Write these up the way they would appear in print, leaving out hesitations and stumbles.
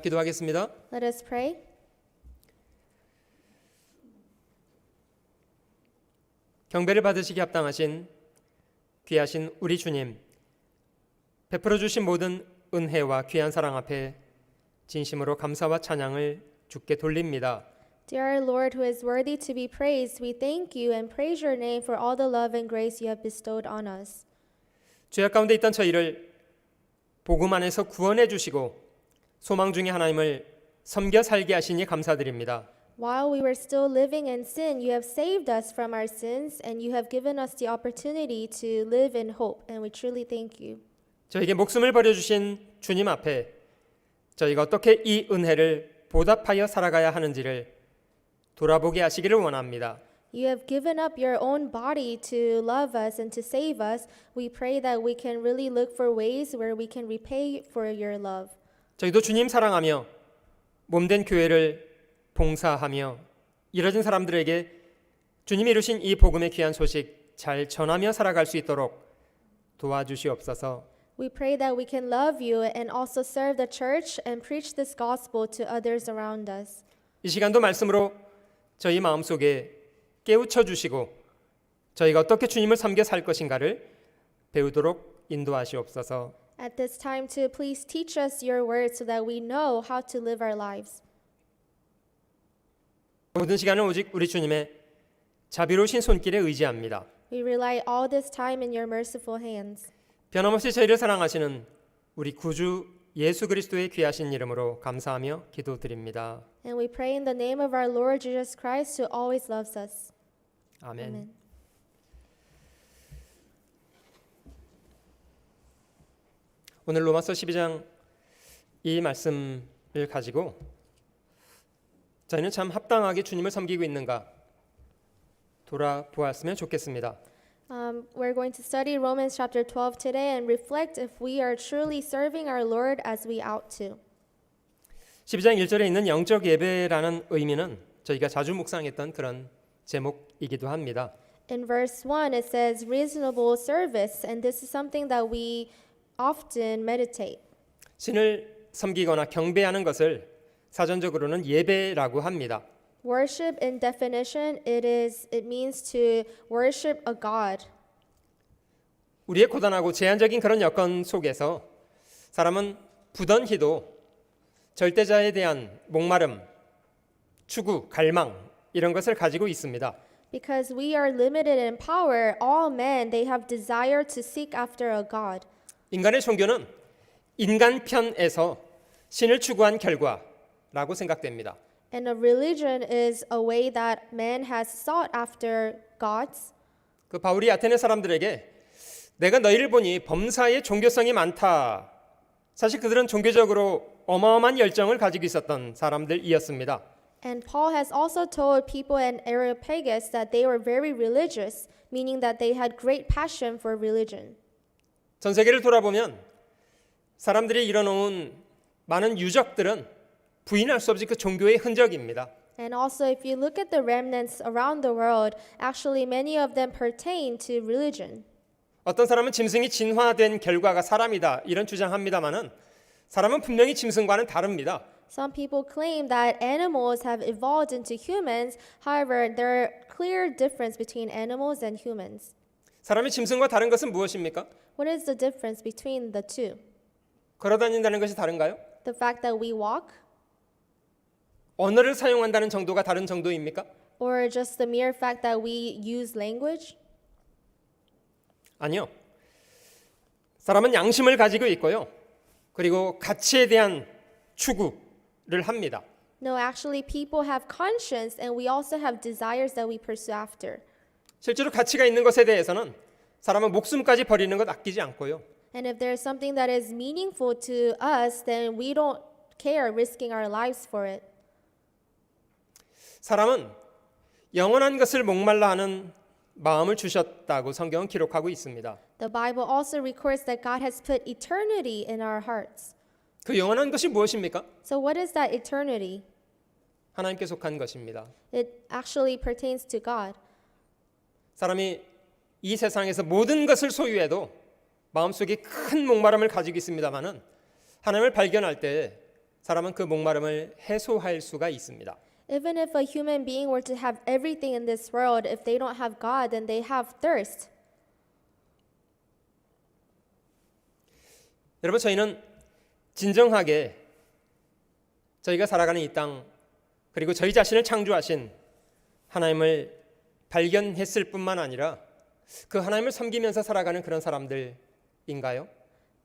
기도하겠습니다. Let us pray. 경배를 받으시기 합당하신 귀하신 우리 주님, 베풀어 주신 모든 은혜와 귀한 사랑 앞에 진심으로 감사와 찬양을 주께 돌립니다. Dear Lord, who is worthy to be praised, we thank you and praise your name for all the love and grace you have bestowed on us. 죄악 가운데 있던 저희를 복음 안에서 구원해 주시고 소망 중에 하나님을 섬겨 살게 하시니 감사드립니다. While we were still living in sin, you have saved us from our sins and you have given us the opportunity to live in hope, and we truly thank you. 저에게 목숨을 버려주신 주님 앞에 저희가 어떻게 이 은혜를 보답하여 살아가야 하는지를 돌아보게 하시기를 원합니다. You have given up your own body to love us and to save us. We pray that we can really look for ways where we can repay for your love. 저희도 주님 사랑하며 몸된 교회를 봉사하며 이뤄진 사람들에게 주님이 이루신 이 복음의 귀한 소식 잘 전하며 살아갈 수 있도록 도와주시옵소서. We pray that we can love you and also serve the church and preach this gospel to others around us. 이 시간도 말씀으로 저희 마음속에 깨우쳐 주시고 저희가 어떻게 주님을 섬겨 살 것인가를 배우도록 인도하시옵소서. At this time to please teach us your word so that we know how to live our lives. 모든 시간은 오직 우리 주님의 자비로우신 손길에 의지합니다. We rely all this time in your merciful hands. 변함없이 저희를 사랑하시는 우리 구주 예수 그리스도의 귀하신 이름으로 감사하며 기도드립니다. And we pray in the name of our Lord Jesus Christ who always loves us. 아멘. Amen. 오늘 로마서 12장 이 말씀을 가지고 저희는 참 합당하게 주님을 섬기고 있는가 돌아보았으면 좋겠습니다. We're going to study Romans chapter 12 today and reflect if we are truly serving our Lord as we ought to. 12장 1절에 있는 영적 예배라는 의미는 저희가 자주 묵상했던 그런 제목이기도 합니다. In verse 1 it says reasonable service, and this is something that we often meditate. 신을 섬기거나 경배하는 것을 사전적으로는 예배라고 합니다. Worship in definition, it means to worship a God. 우리의 고단하고 제한적인 그런 여건 속에서 사람은 부던히도 절대자에 대한 목마름, 추구, 갈망 이런 것을 가지고 있습니다. Because we are limited in power, all men they have desire to seek after a God. 인간의 종교는 인간 편에서 신을 추구한 결과라고 생각됩니다. And a religion is a way that man has sought after gods. 그 바울이 아테네 사람들에게 내가 너희를 보니 범사에 종교성이 많다. 사실 그들은 종교적으로 어마어마한 열정을 가지고 있었던 사람들이었습니다. And Paul has also told people in Areopagus that they were very religious, meaning that they had great passion for religion. 전 세계를 돌아보면 사람들이 이뤄놓은 많은 유적들은 부인할 수 없이 그 종교의 흔적입니다. And also if you look at the remnants around the world, actually many of them pertain to religion. 어떤 사람은 짐승이 진화된 결과가 사람이다 이런 주장합니다만은 사람은 분명히 짐승과는 다릅니다. Some people claim that animals have evolved into humans. However, there are clear difference between animals and humans. 사람이 짐승과 다른 것은 무엇입니까? What is the difference between the two? 걸어다닌다는 것이 다른가요? The fact that we walk, 언어를 사용한다는 정도가 다른 정도입니까? or just the mere fact that we use language? 아니요. 사람은 양심을 가지고 있고요. 그리고 가치에 대한 추구를 합니다. No, actually people have conscience and we also have desires that we pursue after. 실제로 가치가 있는 것에 대해서는 사람은 목숨까지 버리는 것 아끼지 않고요. And if there's something that is meaningful to us, then we don't care risking our lives for it. 사람은 영원한 것을 목말라 하는 마음을 주셨다고 성경은 기록하고 있습니다. The Bible also records that God has put eternity in our hearts. 그 영원한 것이 무엇입니까? So what is that eternity? 하나님께 속한 것입니다. It actually pertains to God. 사람이 이 세상에서 모든 것을 소유해도 마음속에 큰 목마름을 가지고 있습니다만은 하나님을 발견할 때 사람은 그 목마름을 해소할 수가 있습니다. Even if a human being were to have everything in this world, if they don't have God, then they have thirst. 여러분, 저희는 진정하게 저희가 살아가는 이 땅, 그리고 저희 자신을 창조하신 하나님을 발견했을 뿐만 아니라 그 하나님을 섬기면서 살아가는 그런 사람들인가요?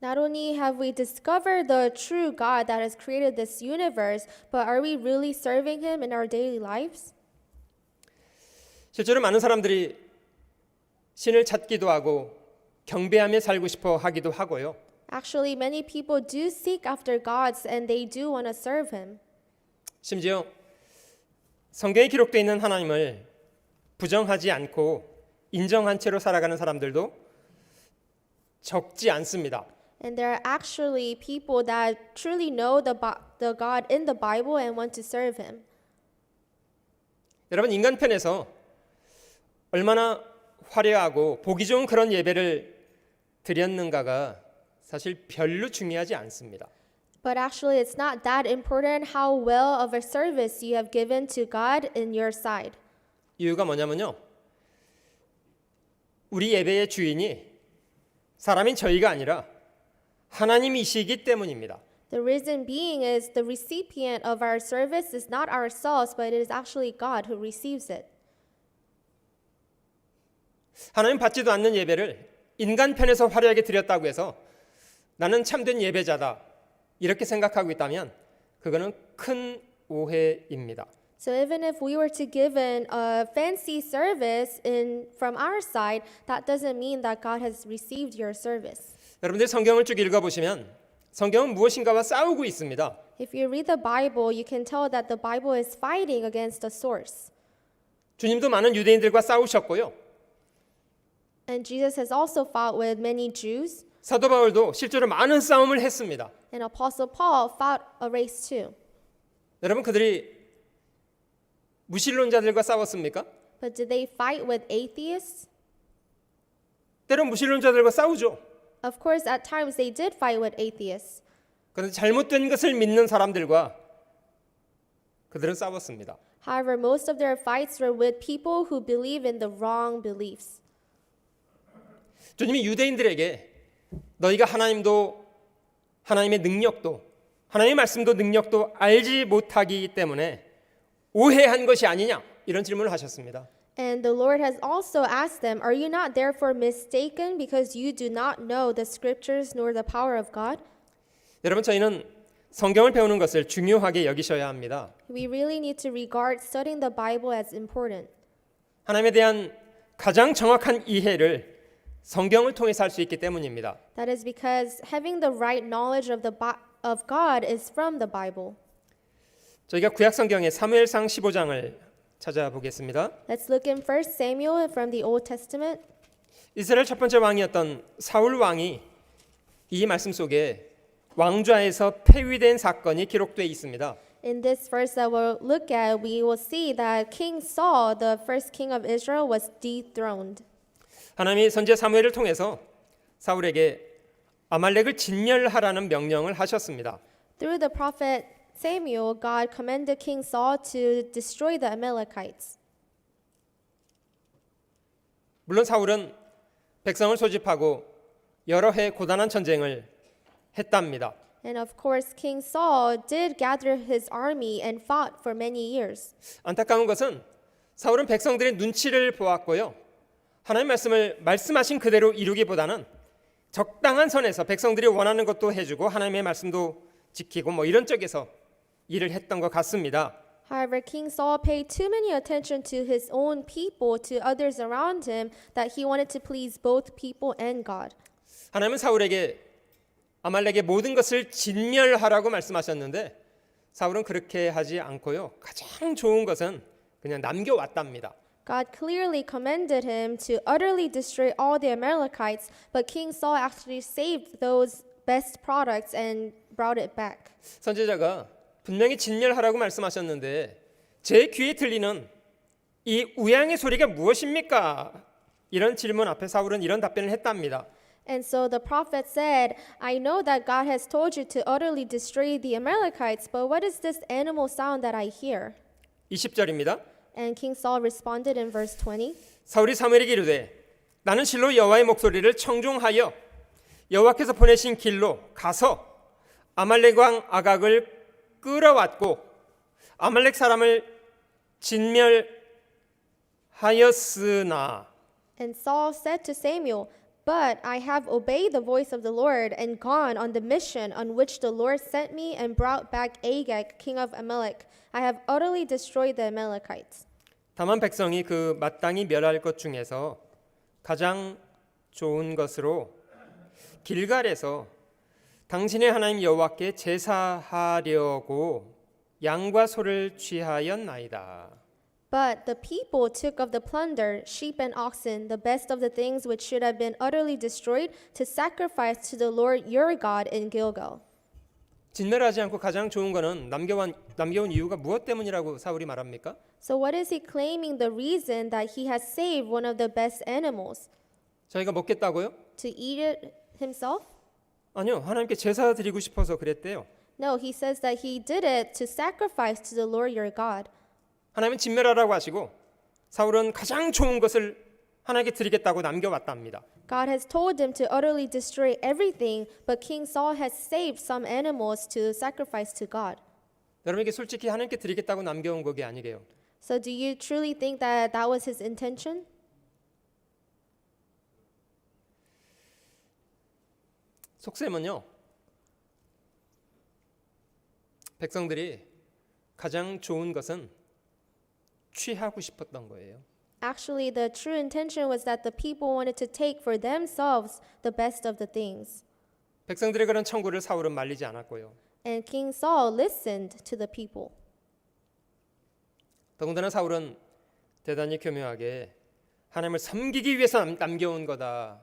Not only have we discovered the true God that has created this universe, but are we really serving Him in our daily lives? 실제로 많은 사람들이 신을 찾기도 하고 경배하며 살고 싶어 하기도 하고요. Actually, many people do seek after God and they do want to serve Him. 심지어 성경에 기록되어 있는 하나님을 부정하지 않고 인정한 채로 살아가는 사람들도 적지 않습니다. And there are actually people that truly know the God in the Bible and want to serve Him. 여러분, 인간 편에서 얼마나 화려하고 보기 좋은 그런 예배를 드렸는가가 사실 별로 중요하지 않습니다. But actually, it's not that important how well of a service you have given to God in your side. 이유가 뭐냐면요, 우리 예배의 주인이 사람인 저희가 아니라 하나님이시기 때문입니다. The reason being is the recipient of our service is not ourselves, but it is actually God who receives it. 하나님 받지도 않는 예배를 인간 편에서 화려하게 드렸다고 해서 나는 참된 예배자다 이렇게 생각하고 있다면 그거는 큰 오해입니다. So even if we were to give a fancy service from our side, that doesn't mean that God has received your service. 여러분들 성경을 쭉 읽어보시면 성경은 무엇인가와 싸우고 있습니다. If you read the Bible, you can tell that the Bible is fighting against the source. 주님도 많은 유대인들과 싸우셨고요. And Jesus has also fought with many Jews. 사도 바울도 실제로 많은 싸움을 했습니다. And Apostle Paul fought a race too. 여러분, 그들이 무신론자들과 싸웠습니까? But did they fight with atheists? 때론 무신론자들과 싸우죠. Of course, at times they did fight with atheists. 그런데 잘못된 것을 믿는 사람들과 그들은 싸웠습니다. However, most of their fights were with people who believe in the wrong beliefs. 주님이 유대인들에게 너희가 하나님도 하나님의 능력도 하나님의 말씀도 능력도 알지 못하기 때문에 오해한 것이 아니냐 이런 질문을 하셨습니다. And the Lord has also asked them, "Are you not therefore mistaken because you do not know the scriptures nor the power of God?" 여러분, 저희는 성경을 배우는 것을 중요하게 여기셔야 합니다. We really need to regard studying the Bible as important. 하나님에 대한 가장 정확한 이해를 성경을 통해서 할 수 있기 때문입니다. That is because having the right knowledge of God is from the Bible. 저희가 구약 성경의 사무엘상 15장을 찾아보겠습니다. Let's look in 1 Samuel from the Old Testament. 이스라엘 첫 번째 왕이었던 사울 왕이 이 말씀 속에 왕좌에서 폐위된 사건이 기록되어 있습니다. In this verse that we'll look at, we will see that King Saul, the first king of Israel, was dethroned. 하나님이 선지자 사무엘을 통해서 사울에게 아말렉을 진멸하라는 명령을 하셨습니다. Through the prophet Samuel, God commanded King Saul to destroy the Amalekites. 물론 사울은 백성을 소집하고 여러 해 고단한 전쟁을 했답니다. And of course, King Saul did gather his army and fought for many years. 안타까운 것은 사울은 백성들의 눈치를 보았고요. 하나님 말씀을 말씀하신 그대로 이루기보다는 적당한 선에서 백성들이 원하는 것도 해주고 하나님의 말씀도 지키고 뭐 이런 쪽에서 일을 했던 것 같습니다. However, King Saul paid too many attention to his own people, to others around him, that he wanted to please both people and God. 하나님은 사울에게 아말렉의 모든 것을 진멸하라고 말씀하셨는데 사울은 그렇게 하지 않고요. 가장 좋은 것은 그냥 남겨왔답니다. God clearly commanded him to utterly destroy all the Amalekites, but King Saul actually saved those best products and brought it back. 선지자가 분명히 진멸하라고 말씀하셨는데 제 귀에 들리는 이 우양의 소리가 무엇입니까? 이런 질문 앞에 사울은 이런 답변을 했답니다. And so the prophet said, I know that God has told you to utterly destroy the Amalekites, but what is this animal sound that I hear? 20절입니다. And King Saul responded in verse 20. 사울이 사무엘에게 이르되 나는 실로 여호와의 목소리를 청중하여 여호와께서 보내신 길로 가서 아말렉 왕 아각을 끌어왔고 아말렉 사람을 진멸하였으나 And Saul said to Samuel, But I have obeyed the voice of the Lord and gone on the mission on which the Lord sent me and brought back Agag, king of Amalek. I have utterly destroyed the Amalekites. 다만 백성이 그 마땅히 멸할 것 중에서 가장 좋은 것으로 길갈에서 당신의 하나님 여호와께 제사하려고 양과 소를 취하였나이다. But the people took of the plunder, sheep and oxen, the best of the things which should have been utterly destroyed, to sacrifice to the Lord your God in Gilgal. 진멸하지 않고 가장 좋은 거는 남겨온 이유가 무엇 때문이라고 사울이 말합니까? So what is he claiming the reason that he has saved one of the best animals? 자기가 먹겠다고요? To eat it himself? 아니요, 하나님께 제사 드리고 싶어서 그랬대요. No, he says that he did it to sacrifice to the Lord your God. 하나님은 진멸하라고 하시고 사울은 가장 좋은 것을 하나님께 드리겠다고 남겨왔답니다. God has told him to utterly destroy everything, but King Saul has saved some animals to sacrifice to God. 여러분에게 솔직히 하나님께 드리겠다고 남겨온 것이 아니게요. So do you truly think that that was his intention? 속셈은요. 백성들이 가장 좋은 것은 취하고 싶었던 거예요. Actually, the true intention was that the people wanted to take for themselves the best of the things. 백성들의 그런 청구를 사울은 말리지 않았고요. And King Saul listened to the people. 더군다나 사울은 대단히 교묘하게 하나님을 섬기기 위해서 남겨온 거다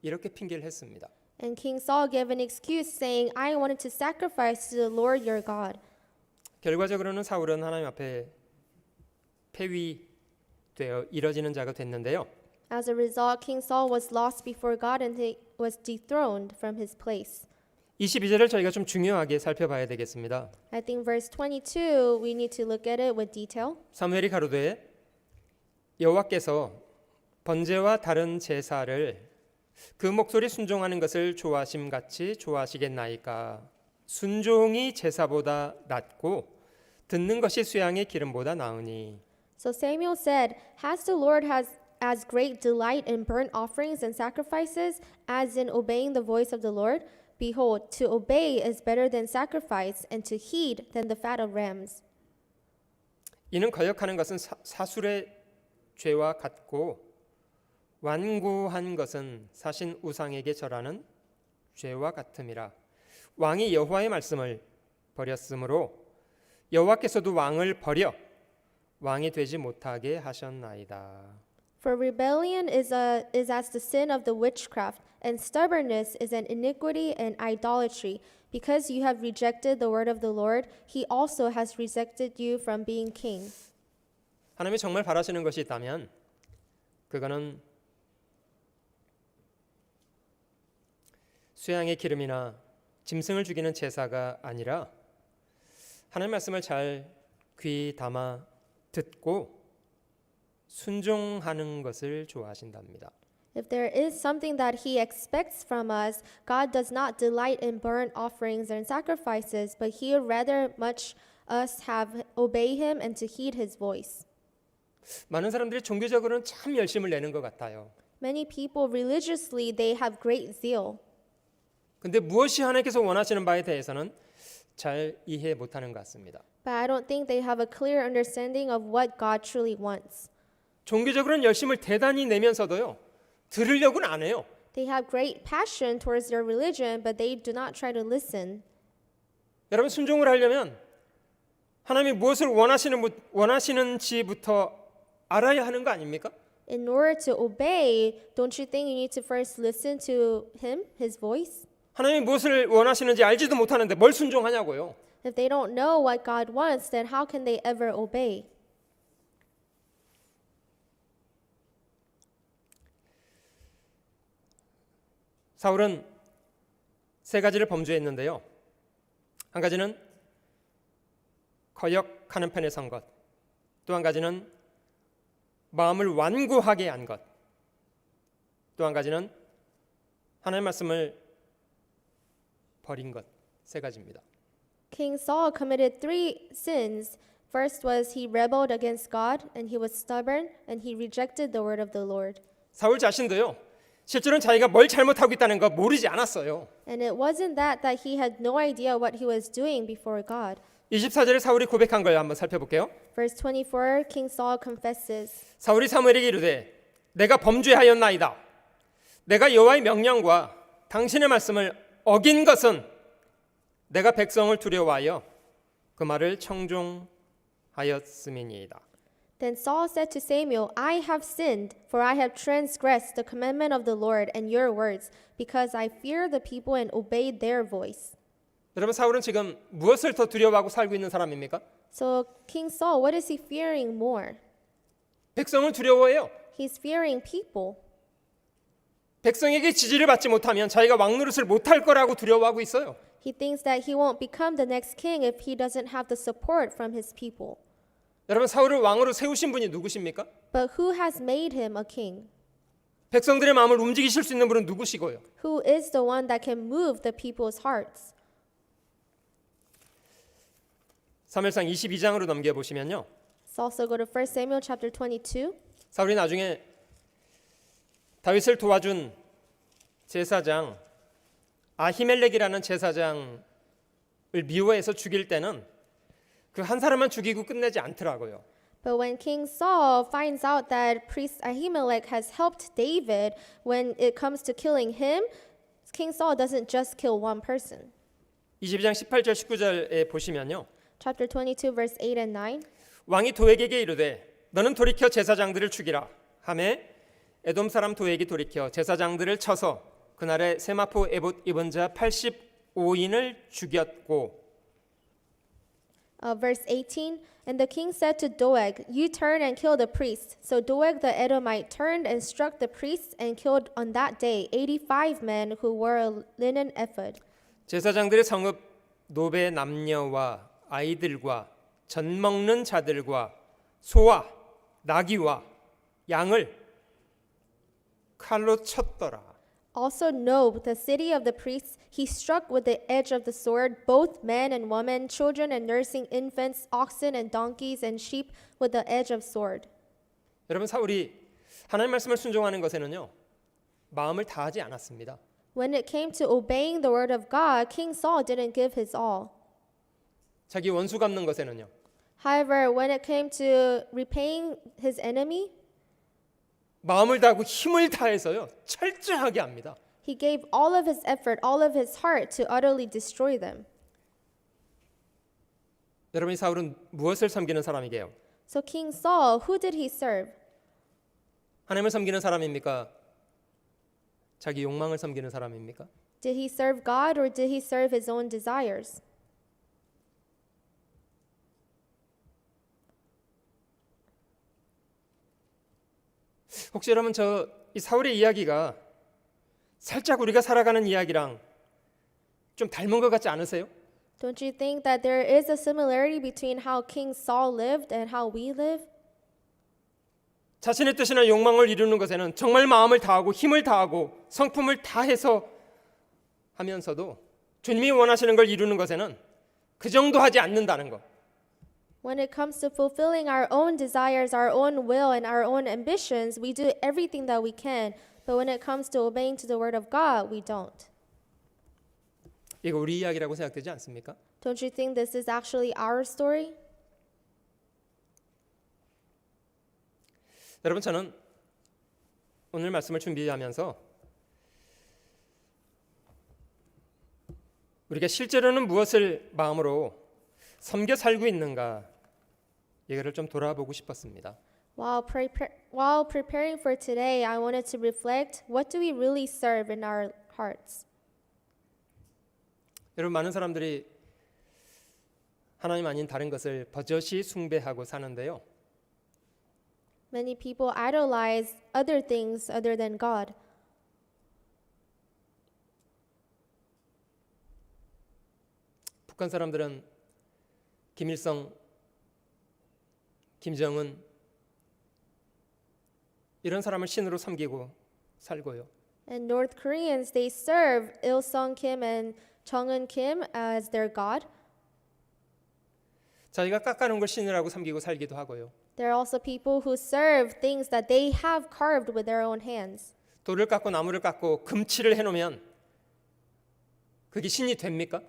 이렇게 핑계를 했습니다. And King Saul gave an excuse saying, I wanted to sacrifice to the Lord your God. 결과적으로는 사울은 하나님 앞에 폐위되어 이뤄지는 자가 됐는데요. As a result, King Saul was lost before God and he was dethroned from his place. 22절을 저희가 좀 중요하게 살펴봐야 되겠습니다. I think verse 22, we need to look at it with detail. 사무엘이 가로되 여호와께서 번제와 다른 제사를 그 목소리 순종하는 것을 좋아하심 같이 좋아하시겠나이까. 순종이 제사보다 낫고 듣는 것이 수양의 기름보다 나으니. So Samuel said, Has the Lord as great delight in burnt offerings and sacrifices as in obeying the voice of the Lord? Behold, to obey is better than sacrifice, and to heed than the fat of rams. 이는 거역하는 것은 사술의 죄와 같고 완고한 것은 사신 우상에게 절하는 죄와 같음이라. 왕이 여호와의 말씀을 버렸으므로 여호와께서도 왕을 버려 왕이 되지 못하게 하셨나이다. For rebellion is as the sin of the witchcraft, and stubbornness is an iniquity and idolatry. Because you have rejected the word of the Lord, he also has rejected you from being king. 하나님이 정말 바라시는 것이 있다면 그거는 수양의 기름이나 짐승을 죽이는 제사가 아니라 하나님 말씀을 잘 귀 담아 듣고 순종하는 것을 좋아하신답니다. If there is something that he expects from us, God does not delight in burnt offerings and sacrifices, but he would rather much us have obey him and to heed his voice. 많은 사람들이 종교적으로는 참 열심을 내는 것 같아요. Many people religiously they have great zeal. 근데 무엇이 하나님께서 원하시는 바에 대해서는 잘 이해 못하는 것 같습니다. But I don't think they have a clear understanding of what God truly wants. 종교적으로는 열심을 대단히 내면서도요. 들으려고는 안 해요. They have great passion towards their religion, but they do not try to listen. 여러분 순종을 하려면 하나님이 무엇을 원하시는지부터 알아야 하는 거 아닙니까? In order to obey, don't you think you need to first listen to him, his voice? 하나님이 무엇을 원하시는지 알지도 못하는데 뭘 순종하냐고요. If they don't know what God wants, then how can they ever obey? 사울은 세 가지를 범죄했는데요. 한 가지는 거역하는 편에 선 것, 또 한 가지는 마음을 완고하게 한 것, 또 한 가지는 하나님의 말씀을 버린 것. 세 가지입니다. King Saul committed 3 sins. First was he rebelled against God, and he was stubborn, and he rejected the word of the Lord. 사울 자신도요, 실제로는 자기가 뭘 잘못하고 있다는 거 모르지 않았어요. And it wasn't that he had no idea what he was doing before God. 24절에 사울이 고백한 걸 한번 살펴볼게요. Verse 24, King Saul confesses. 사울이 사무엘에게 이르되 내가 범죄하였나이다. 내가 여호와의 명령과 당신의 말씀을 어긴 것은 내가 백성을 두려워하여 그 말을 청종하였음이니이다. Then Saul said to Samuel, I have sinned, for I have transgressed the commandment of the Lord and your words, because I fear the people and obeyed their voice. 여러분, 사울은 지금 무엇을 더 두려워하고 살고 있는 사람입니까? So King Saul, what is he fearing more? 백성을 두려워해요. He's fearing people. 백성에게 지지를 받지 못하면 자기가 왕노릇을 못할 거라고 두려워하고 있어요. He thinks that he won't become the next king if he doesn't have the support from his people. 여러분, 사울을 왕으로 세우신 분이 누구십니까? But who has made him a king? 백성들의 마음을 움직이실 수 있는 분은 누구시고요? Who is the one that can move the people's hearts? 사무엘상 22장으로 넘겨 보시면요. Let's also go to 1 Samuel chapter 22. 사울이 나중에 다윗을 도와준 제사장 아히멜렉이라는 제사장을 미워해서 죽일 때는 그 한 사람만 죽이고 끝내지 않더라고요. But when King Saul finds out that priest Ahimelech has helped David, when it comes to killing him, King Saul doesn't just kill one person. 22장 18절 19절에 보시면요. Chapter 22 verse 8 and 9. 왕이 도액에게 이르되 너는 돌이켜 제사장들을 죽이라 하매 에돔 사람 도액이 돌이켜 제사장들을 쳐서 그날에 세마포 에봇 입은 자 85인을 죽였고 Verse 18, and the king said to Doeg, you turn and kill the priests. So Doeg the Edomite turned and struck the priests and killed on that day 85 men who wore a linen ephod. 제사장들의 성읍 노베 남녀와 아이들과 젖 먹는 자들과 소와 나귀와 양을 칼로 쳤더라. Also Nob, the city of the priests, he struck with the edge of the sword both men and women, children and nursing infants, oxen and donkeys and sheep with the edge of sword. 여러분, 사울이 하나님 말씀을 순종하는 것에는요 마음을 다하지 않았습니다. When it came to obeying the word of God, King Saul didn't give his all. 자기 원수 갚는 것에는요 However, when it came to repaying his enemy, 마음을 다하고 힘을 다해서요 철저하게 합니다. he gave all of his effort, all of his heart to utterly destroy them. 여러분, 이 사울은 무엇을 섬기는 사람이게요? So King Saul, who did he serve? 하나님을 섬기는 사람입니까? 자기 욕망을 섬기는 사람입니까? Did he serve God or did he serve his own desires? 혹시 여러분 이 사울의 이야기가 살짝 우리가 살아가는 이야기랑 좀 닮은 것 같지 않으세요? Don't you think that there is a similarity between how King Saul lived and how we live? 자신의 뜻이나 욕망을 이루는 것에는 정말 마음을 다하고 힘을 다하고 성품을 다해서 하면서도 주님이 원하시는 걸 이루는 것에는 그 정도 하지 않는다는 것. When it comes to fulfilling our own desires, our own will, and our own ambitions, we do everything that we can. But when it comes to obeying to the word of God, we don't. 이거 우리 이야기라고 생각되지 않습니까? Don't you think this is actually our story? 여러분, 저는 오늘 말씀을 준비하면서 우리가 실제로는 무엇을 마음으로 섬겨 살고 있는가 이거를 좀 돌아보고 싶었습니다. While preparing for today, I wanted to reflect, what do we really serve in our hearts? 여러분, 많은 사람들이 하나님 아닌 다른 것을 버젓이 숭배하고 사는데요. Many people idolize other things other than God. 북한 사람들은 김일성, 김정은 이런 사람을 신으로 섬기고 살고요. And North Koreans, they serve Il-sung Kim and Chung-eun Kim as their god. 자기가 깎아놓은 걸 신이라고 섬기고 살기도 하고요. There are also people who serve things that they have carved with their own hands. 돌을 깎고 나무를 깎고 금칠을 해놓으면 그게 신이 됩니까?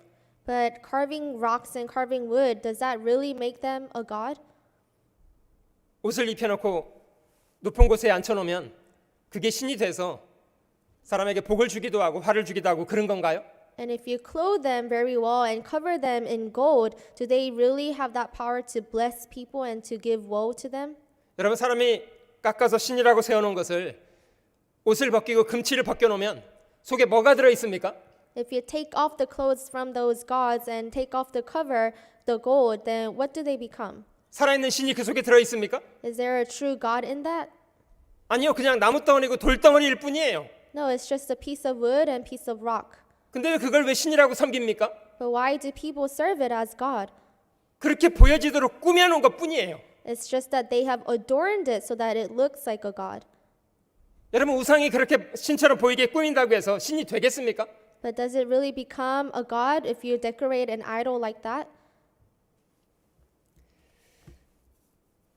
But carving rocks and carving wood, does that really make them a god? 옷을 입혀놓고 높은 곳에 앉혀놓으면 그게 신이 돼서 사람에게 복을 주기도 하고 화를 주기도 하고 그런 건가요? And if you clothe them very well and cover them in gold, do they really have that power to bless people and to give woe to them? 여러분, 사람이 깎아서 신이라고 세워놓은 것을 옷을 벗기고 금칠을 벗겨놓으면 속에 뭐가 들어있습니까? If you take off the clothes from those gods and take off the cover, the gold, then what do they become? 살아있는 신이 그 속에 들어있습니까? Is there a true God in that? 아니요, 그냥 나무덩어리고 돌덩어리일 뿐이에요. No, it's just a piece of wood and piece of rock. 근데 왜 그걸 왜 신이라고 섬깁니까? But why do people serve it as God? 그렇게 보여지도록 꾸며놓은 것 뿐이에요. It's just that they have adorned it so that it looks like a God. 여러분, 우상이 그렇게 신처럼 보이게 꾸민다고 해서 신이 되겠습니까? But does it really become a God if you decorate an idol like that?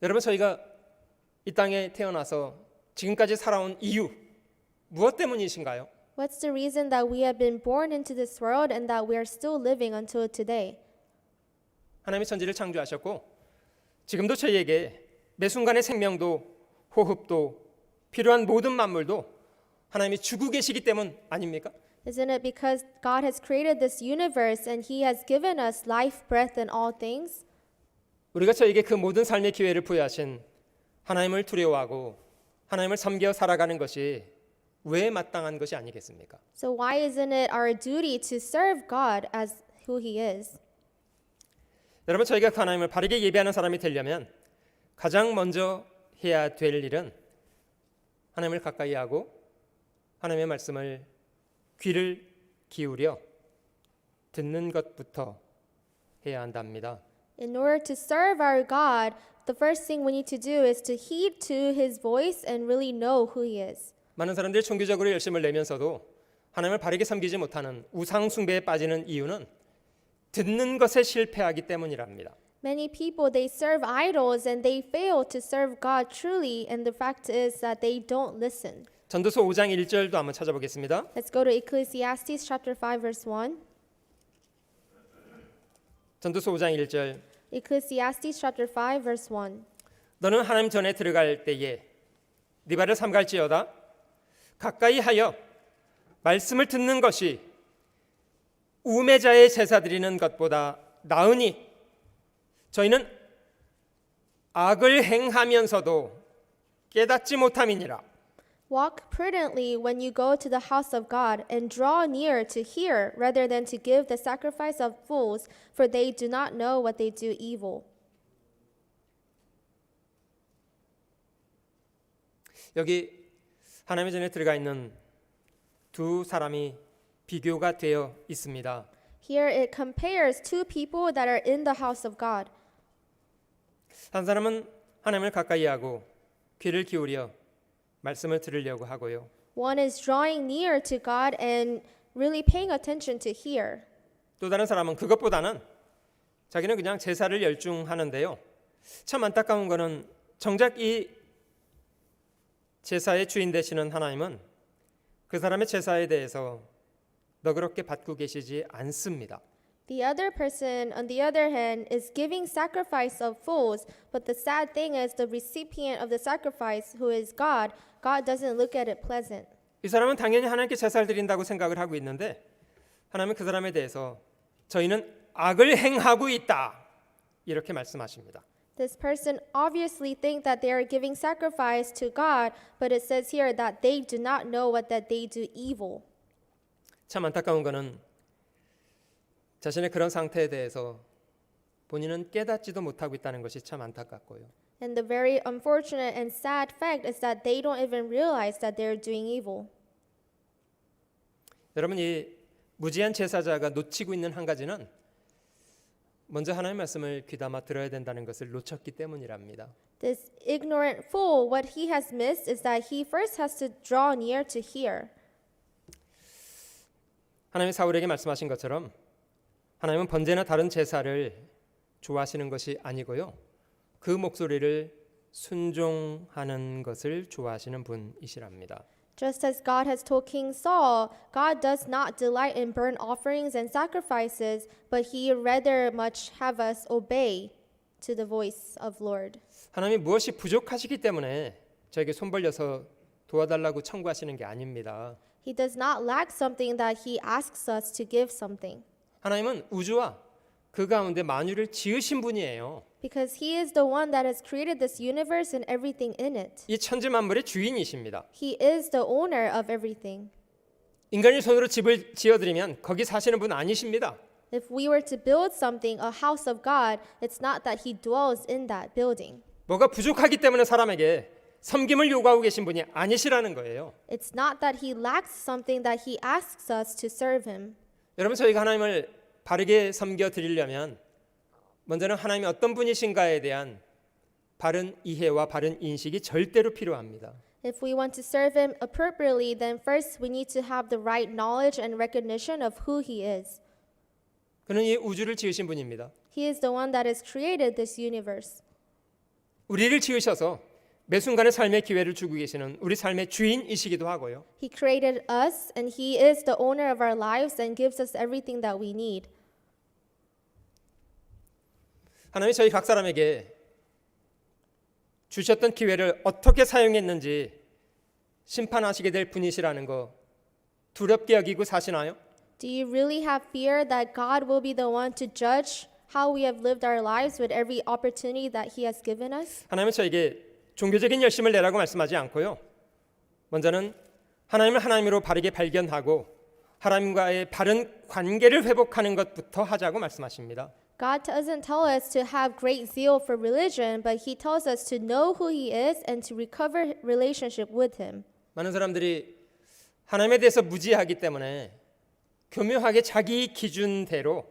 여러분, 저희가 이 땅에 태어나서 지금까지 살아온 이유 무엇 때문이신가요? What's the reason that we have been born into this world and that we are still living until today? 하나님이 천지를 창조하셨고 지금도 저희에게 매 순간의 생명도 호흡도 필요한 모든 만물도 하나님이 주고 계시기 때문 아닙니까? Isn't it because God has created this universe and He has given us life, breath, and all things? 우리가 저에게 그 모든 삶의 기회를 부여하신 하나님을 두려워하고 하나님을 섬겨 살아가는 것이 왜 마땅한 것이 아니겠습니까? So why isn't it our duty to serve God as who He is? 여러분, 저희가 그 하나님을 바르게 예배하는 사람이 되려면 가장 먼저 해야 될 일은 하나님을 가까이 하고 하나님의 말씀을 귀를 기울여 듣는 것부터 해야 한답니다. In order to serve our God, the first thing we need to do is to heed to His voice and really know who He is. 많은 사람들이 종교적으로 열심을 내면서도 하나님을 바르게 섬기지 못하는 우상 숭배에 빠지는 이유는 듣는 것에 실패하기 때문이랍니다. Many people, they serve idols and they fail to serve God truly, and the fact is that they don't listen. 전도서 5장 1절도 한번 찾아보겠습니다. Let's go to Ecclesiastes chapter 5 verse 1. 전도서 5장 1절. Ecclesiastes chapter 5 verse 1. 너는 하나님 전에 들어갈 때에 네 발을 삼갈지어다 가까이 하여 말씀을 듣는 것이 우매자의 제사 드리는 것보다 나으니 저희는 악을 행하면서도 깨닫지 못함이니라. Walk prudently when you go to the house of God, and draw near to hear, rather than to give the sacrifice of fools, for they do not know what they do evil. 여기 하나님의 전에 들어가 있는 두 사람이 비교가 되어 있습니다. Here it compares two people that are in the house of God. 한 사람은 하나님을 가까이 하고 귀를 기울여 말씀을 들으려고 하고요. One is drawing near to God and really paying attention to hear. 또 다른 사람은 그것보다는 자기는 그냥 제사를 열중하는데요. 참 안타까운 거는 정작 이 제사의 주인 되시는 하나님은 그 사람의 제사에 대해서 너그럽게 받고 계시지 않습니다. The other person, on the other hand, is giving sacrifice of fools, but the sad thing is the recipient of the sacrifice, who is God, God doesn't look at it pleasant. 이 사람은 당연히 하나님께 제사를 드린다고 생각을 하고 있는데 하나님은 그 사람에 대해서 저희는 악을 행하고 있다 이렇게 말씀하십니다. This person obviously think that they are giving sacrifice to God, but it says here that they do not know what that they do evil. 참 안타까운 거는 자신의 그런 상태에 대해서 본인은 깨닫지도 못하고 있다는 것이 참 안타깝고요. And the very unfortunate and sad fact is that they don't even realize that they're doing evil. 여러분, 이 무지한 제사자가 놓치고 있는 한 가지는 먼저 하나님의 말씀을 귀담아 들어야 된다는 것을 놓쳤기 때문이랍니다. This ignorant fool, what he has missed is that he first has to draw near to hear. 하나님이 사울에게 말씀하신 것처럼 하나님은 번제나 다른 제사를 좋아하시는 것이 아니고요. 그 목소리를 순종하는 것을 좋아하시는 분이시랍니다. Just as God has told King Saul, God does not delight in burnt offerings and sacrifices, but he rather much have us obey to the voice of Lord. 하나님이 무엇이 부족하시기 때문에 저에게 손 벌려서 도와달라고 청구하시는 게 아닙니다. He does not lack something that he asks us to give something. 하나님은 우주와 그 가운데 만유를 지으신 분이에요. Because he is the one that has created this universe and everything in it. 이 천지 만물의 주인이십니다. He is the owner of everything. 인간이 손으로 집을 지어드리면 거기 사시는 분 아니십니다. If we were to build something, a house of God, it's not that he dwells in that building. 뭐가 부족하기 때문에 사람에게 섬김을 요구하고 계신 분이 아니시라는 거예요. It's not that he lacks something that he asks us to serve him. 여러분, 저희가 하나님을 바르게 섬겨 드리려면 먼저는 하나님이 어떤 분이신가에 대한 바른 이해와 바른 인식이 절대로 필요합니다. If we want to serve him appropriately, then first we need to have the right knowledge and recognition of who he is. 그는 이 우주를 지으신 분입니다. He is the one that has created this universe. 우리를 지으셔서 매 순간의 삶의 기회를 주고 계시는 우리 삶의 주인이시기도 하고요. He created us and he is the owner of our lives and gives us everything that we need. 하나님이 저희 각 사람에게 주셨던 기회를 어떻게 사용했는지 심판하시게 될 분이시라는 거 두렵게 여기고 사시나요? Do you really have fear that God will be the one to judge how we have lived our lives with every opportunity that he has given us? 하나님은 저에게 종교적인 열심을 내라고 말씀하지 않고요. 먼저는 하나님을 하나님으로 바르게 발견하고 하나님과의 바른 관계를 회복하는 것부터 하자고 말씀하십니다. God doesn't tell us to have great zeal for religion, but he tells us to know who he is and to recover relationship with him. 많은 사람들이 하나님에 대해서 무지하기 때문에 교묘하게 자기 기준대로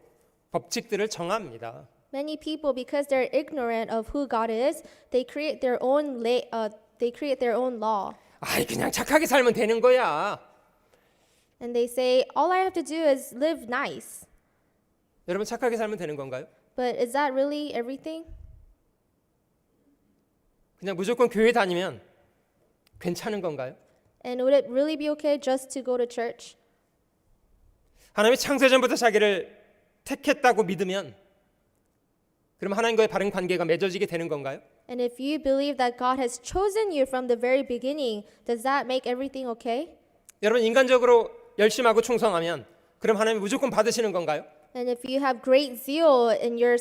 법칙들을 정합니다. Many people, because they're ignorant of who God is, they create their own law. 아이, 그냥 착하게 살면 되는 거야. And they say, all I have to do is live nice. 여러분, 착하게 살면 되는 건가요? But is that really everything? 그냥 무조건 교회 다니면 괜찮은 건가요? And would it really be okay just to go to church? 하나님이 창세전부터 자기를 택했다고 믿으면 그럼 하나님과의 바른 관계가 맺어지게 되는 건가요? And if you believe that God has chosen you from the very beginning, does that make everything okay? 여러분, 인간적으로 열심하고 충성하면 그럼 하나님이 무조건 받으시는 건가요? And if you have great zeal on your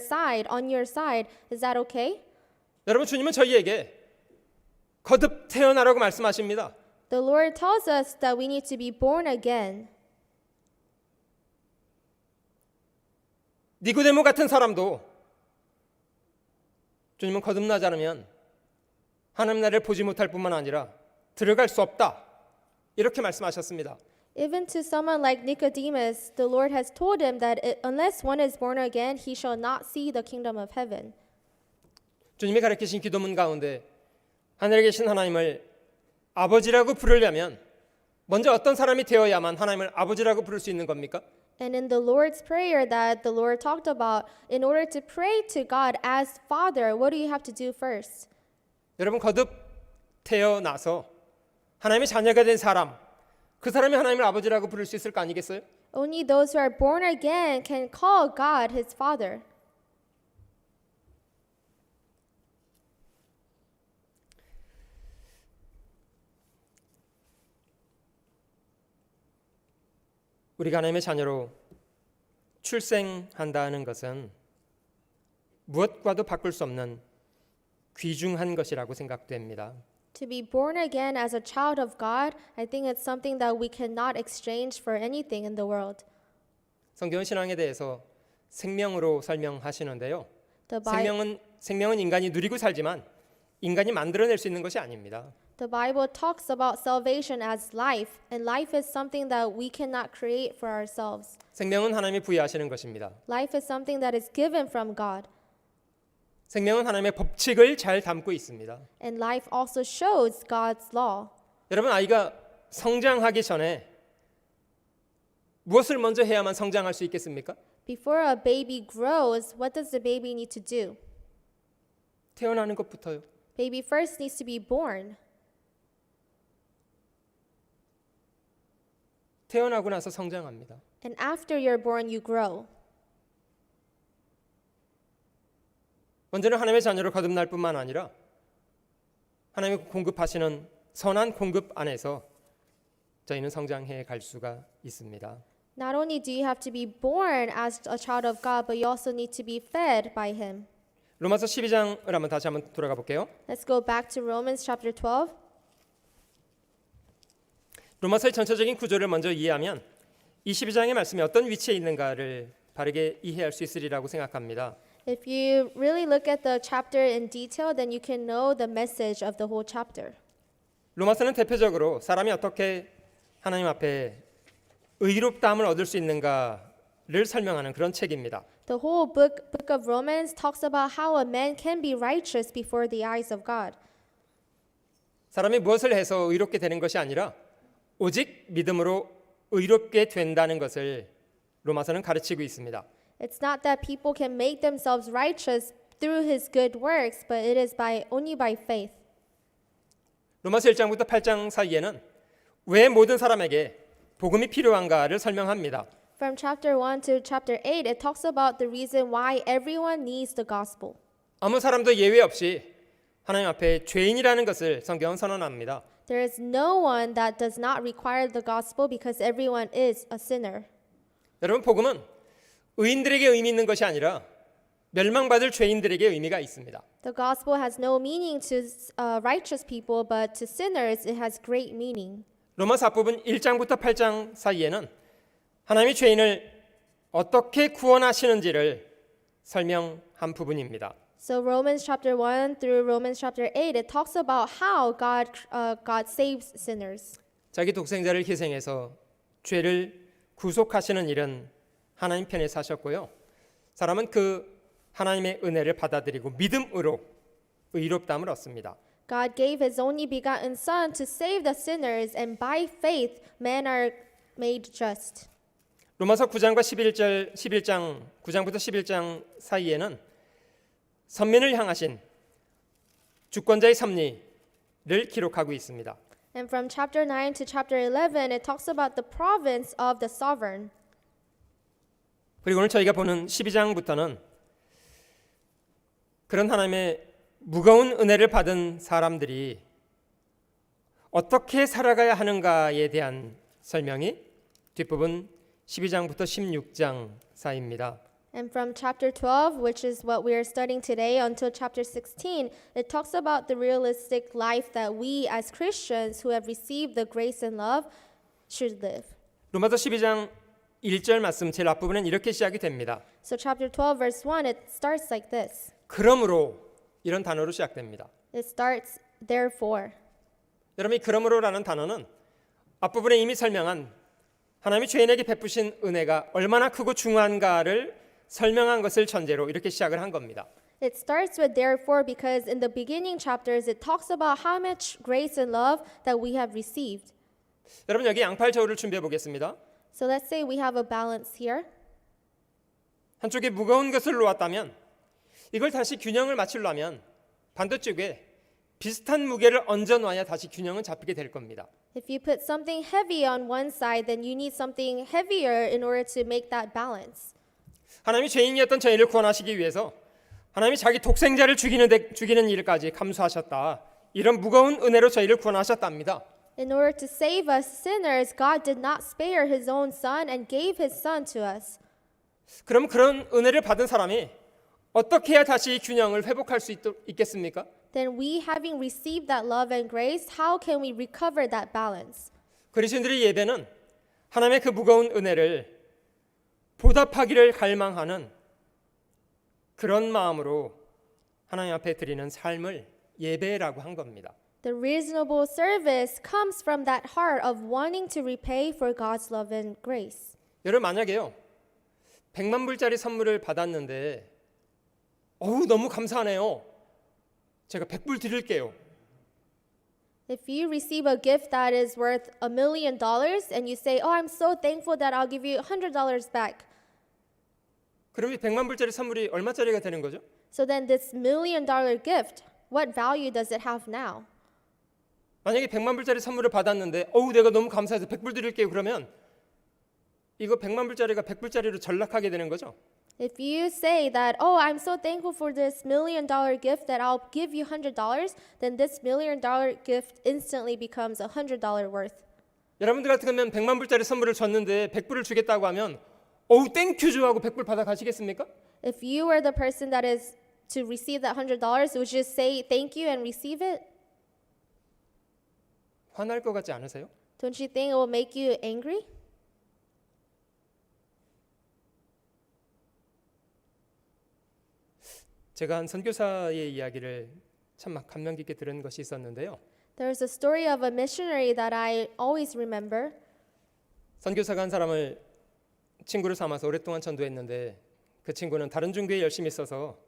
side, is that okay? 여러분, 주님은 저희에게 거듭 태어나라고 말씀하십니다. The Lord tells us that we need to be born again. 니고데모 같은 사람도 주님은 거듭나지 않으면 하나님 나라를 보지 못할 뿐만 아니라 들어갈 수 없다, 이렇게 말씀하셨습니다. Even to someone like Nicodemus, the Lord has told him that unless one is born again, he shall not see the kingdom of heaven. 주님이 가르치신 기도문 가운데 하늘에 계신 하나님을 아버지라고 부르려면 먼저 어떤 사람이 되어야만 하나님을 아버지라고 부를 수 있는 겁니까? And in the Lord's prayer that the Lord talked about, in order to pray to God as Father, what do you have to do first? 여러분, 거듭 태어나서 하나님의 자녀가 된 사람, 그 사람이 하나님을 아버지라고 부를 수 있을 거 아니겠어요? Only those who are born again can call God his Father. 우리가 하나님의 자녀로 출생한다는 것은 무엇과도 바꿀 수 없는 귀중한 것이라고 생각됩니다. To be born again as a child of God, I think it's something that we cannot exchange for anything in the world. 성경은 신앙에 대해서 생명으로 설명하시는데요. The Bible, 생명은 인간이 누리고 살지만 인간이 만들어낼 수 있는 것이 아닙니다. The Bible talks about salvation as life, and life is something that we cannot create for ourselves. 생명은 하나님이 부여하시는 것입니다. Life is something that is given from God, 생명은 하나님의 법칙을 잘 담고 있습니다. and life also shows God's law. 여러분, 아이가 성장하기 전에 무엇을 먼저 해야만 성장할 수 있겠습니까? Before a baby grows, what does the baby need to do? 태어나는 것부터요. Baby first needs to be born. 태어나고 나서 성장합니다. And after you're born, you grow. 먼저는 하나님의 자녀로 거듭날 뿐만 아니라 하나님이 공급하시는 선한 공급 안에서 저희는 성장해 갈 수가 있습니다. Not only do you have to be born as a child of God, but you also need to be fed by Him. 로마서 12장을 다시 한번 돌아가 볼게요. Let's go back to Romans chapter 12. 로마서의 전체적인 구조를 먼저 이해하면 이 12장의 말씀이 어떤 위치에 있는가를 바르게 이해할 수 있으리라고 생각합니다. If you really look at the chapter in detail, then you can know the message of the whole chapter. 로마서는 대표적으로 사람이 어떻게 하나님 앞에 의롭다함을 얻을 수 있는가를 설명하는 그런 책입니다. The whole book of Romans talks about how a man can be righteous before the eyes of God. 사람이 무엇을 해서 의롭게 되는 것이 아니라 오직 믿음으로 의롭게 된다는 것을 로마서는 가르치고 있습니다. It's not that people can make themselves righteous through his good works, but it is only by faith. 로마서 1장부터 8장 사이에는 왜 모든 사람에게 복음이 필요한가를 설명합니다. From chapter 1 to chapter 8, it talks about the reason why everyone needs the gospel. 아무 사람도 예외 없이 하나님 앞에 죄인이라는 것을 성경은 선언합니다. There is no one that does not require the gospel because everyone is a sinner. 여러분, 복음은 의인들에게 의미 있는 것이 아니라 멸망받을 죄인들에게 의미가 있습니다. The gospel has no meaning to righteous people, but to sinners it has great meaning. 로마서 앞부분 1장부터 8장 사이에는 하나님이 죄인을 어떻게 구원하시는지를 설명한 부분입니다. So Romans chapter 1 through Romans chapter 8, it talks about how God saves sinners. 자기 독생자를 희생해서 죄를 구속하시는 일은 하나님 편에 사셨고요. 사람은 그 하나님의 은혜를 받아들이고 믿음으로 의롭다함을 얻습니다. God gave his only begotten son to save the sinners, and by faith men are made just. 로마서 9장과 11장 9장부터 11장 사이에는 선민을 향하신 주권자의 섭리를 기록하고 있습니다. And from chapter 9 to chapter 11, it talks about the province of the sovereign. 그리고 오늘 저희가 보는 12장부터는 그런 하나님의 무거운 은혜를 받은 사람들이 어떻게 살아가야 하는가에 대한 설명이 뒷부분 12장부터 16장 사이입니다. And from chapter 12, which is what we are studying today, until chapter 16, it talks about the realistic life that we as Christians who have received the grace and love should live. 로마서 12장 1절 말씀 제일 앞부분은 이렇게 시작이 됩니다. So chapter 12, verse 1, it starts like this. 그러므로 이런 단어로 시작됩니다. It starts, therefore. 여러분, 이 그러므로라는 단어는 앞부분에 이미 설명한 하나님이 죄인에게 베푸신 은혜가 얼마나 크고 중요한가를 설명한 것을 전제로 이렇게 시작을 한 겁니다. It starts with therefore because in the beginning chapters it talks about how much grace and love that we have received. 여러분, 여기 양팔 저울을 준비해 보겠습니다. So let's say we have a balance here. 한쪽에 무거운 것을 놓았다면 이걸 다시 균형을 맞추려면 반대쪽에 비슷한 무게를 얹어 놔야 다시 균형은 잡히게 될 겁니다. If you put something heavy on one side, then you need something heavier in order to make that balance. 하나님이 죄인이었던 저희를 구원하시기 위해서 하나님이 자기 독생자를 죽이는 일까지 감수하셨다. 이런 무거운 은혜로 저희를 구원하셨답니다. In order to save us sinners, God did not spare his own son and gave his son to us. 그럼 그런 은혜를 받은 사람이 어떻게 해야 다시 균형을 회복할 수 있겠습니까? Then we, having received that love and grace, how can we recover that balance? 그리스도인들의 예배는 하나님의 그 무거운 은혜를 보답하기를 갈망하는 그런 마음으로 하나님 앞에 드리는 삶을 예배라고 한 겁니다. The reasonable service comes from that heart of wanting to repay for God's love and grace. 여러분 만약에요 100만 불짜리 선물을 받았는데 너무 감사하네요. 제가 100불 드릴게요. If you receive a gift that is worth $1 million and you say, "Oh, I'm so thankful that I'll give you $100 back." 그럼 이 100만 불짜리 선물이 얼마짜리가 되는 거죠? So then this $1 million gift, what value does it have now? 만약에 100만 불짜리 선물을 받았는데 내가 너무 감사해서 100불 드릴게요. 그러면 이거 100만 불짜리가 100불짜리로 전락하게 되는 거죠. If you say that, "Oh, I'm so thankful for this $1 million gift that I'll give you $100, then this $1 million gift instantly becomes $100 worth. 여러분들 같으면 100만 불짜리 선물을 줬는데 100불을 주겠다고 하면 땡큐죠 하고 100불 받아 가시겠습니까? If you were the person that is to receive that $100, would you just say thank you and receive it? 화날 것 같지 않으세요? Don't you think it will make you angry? 제가 한 선교사의 이야기를 참 감명 깊게 들은 것이 있었는데요. There's a story of a missionary that I always remember. 선교사가 한 사람을 친구를 삼아서 오랫동안 전도했는데 그 친구는 다른 종교에 열심히 있어서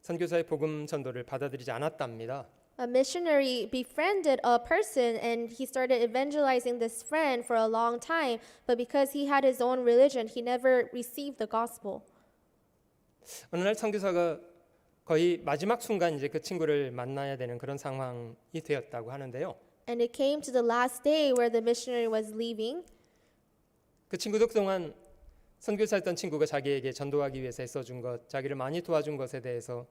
선교사의 복음 전도를 받아들이지 않았답니다. A missionary befriended a person and he started evangelizing this friend for a long time, but because he had his own religion, he never received the gospel. 어느 날 선교사가 거의 마지막 순간 이제 그 친구를 만나야 되는 그런 상황이 되었다고 하는데요. And it came to the last day where the missionary was leaving. 그 친구도 그동안 선교사였던 친구가 자기에게 전도하기 위해서 애써준 것, 자기를 많이 도와준 것에 대해서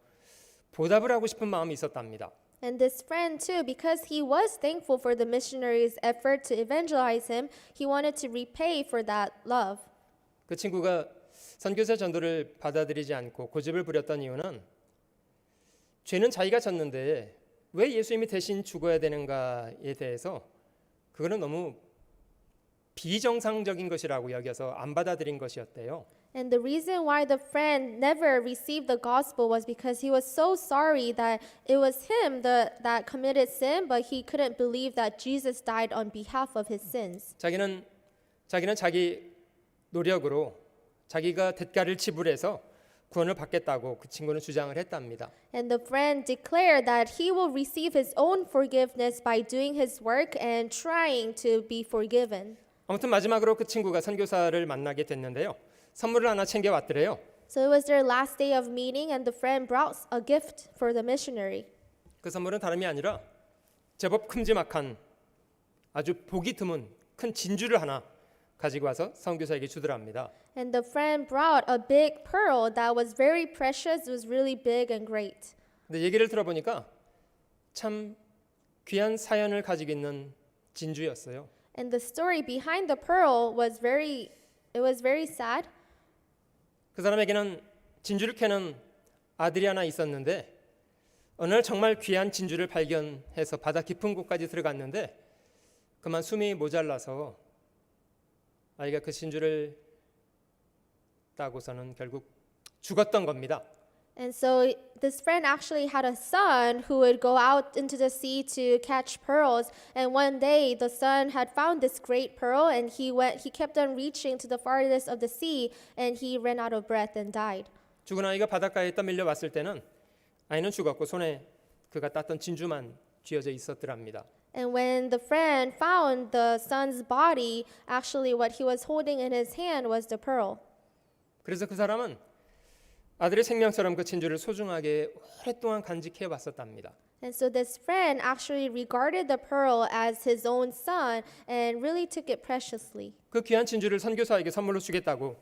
보답을 하고 싶은 마음이 있었답니다. And this friend too, because he was thankful for the missionary's effort to evangelize him, he wanted to repay for that love. 그 친구가 선교사 전도를 받아들이지 않고 고집을 부렸던 이유는 죄는 자기가 졌는데 왜 예수님이 대신 죽어야 되는가에 대해서 그거는 너무 비정상적인 것이라고 여겨서 안 받아들인 것이었대요. And the reason why the friend never received the gospel was because he was so sorry that it was him that committed sin, but he couldn't believe that Jesus died on behalf of his sins. 자기는 자기 노력으로 자기가 대가를 지불해서 구원을 받겠다고 그 친구는 주장을 했답니다. And the friend declared that he will receive his own forgiveness by doing his work and trying to be forgiven. 아무튼 마지막으로 그 친구가 선교사를 만나게 됐는데요. 선물을 하나 챙겨왔더래요. So it was their last day of meeting and the friend brought a gift for the missionary. 그 선물은 다름이 아니라 제법 큼지막한 아주 보기 드문 큰 진주를 하나 가지고 와서 선교사에게 주더랍니다. And the friend brought a big pearl that was very precious. It was really big and great. 근데 얘기를 들어보니까 참 귀한 사연을 가지고 있는 진주였어요. And the story behind the pearl was very sad. 그 사람에게는 진주를 캐는 아들이 하나 있었는데 어느 날 정말 귀한 진주를 발견해서 바다 깊은 곳까지 들어갔는데 그만 숨이 모자라서 아이가 그 진주를 따고서는 결국 죽었던 겁니다. And so this friend actually had a son who would go out into the sea to catch pearls. And one day the son had found this great pearl and he kept on reaching to the farthest of the sea and he ran out of breath and died. 죽은 아이가 바닷가에 떠밀려 왔을 때는 아이는 죽었고 손에 그가 땄던 진주만 쥐어져 있었더랍니다. And when the friend found the son's body, actually what he was holding in his hand was the pearl. 그래서 그 사람은 아들의 생명처럼 그 진주를 소중하게 오랫동안 간직해 왔었답니다. And so this friend actually regarded the pearl as his own son and really took it preciously. 그 귀한 진주를 선교사에게 선물로 주겠다고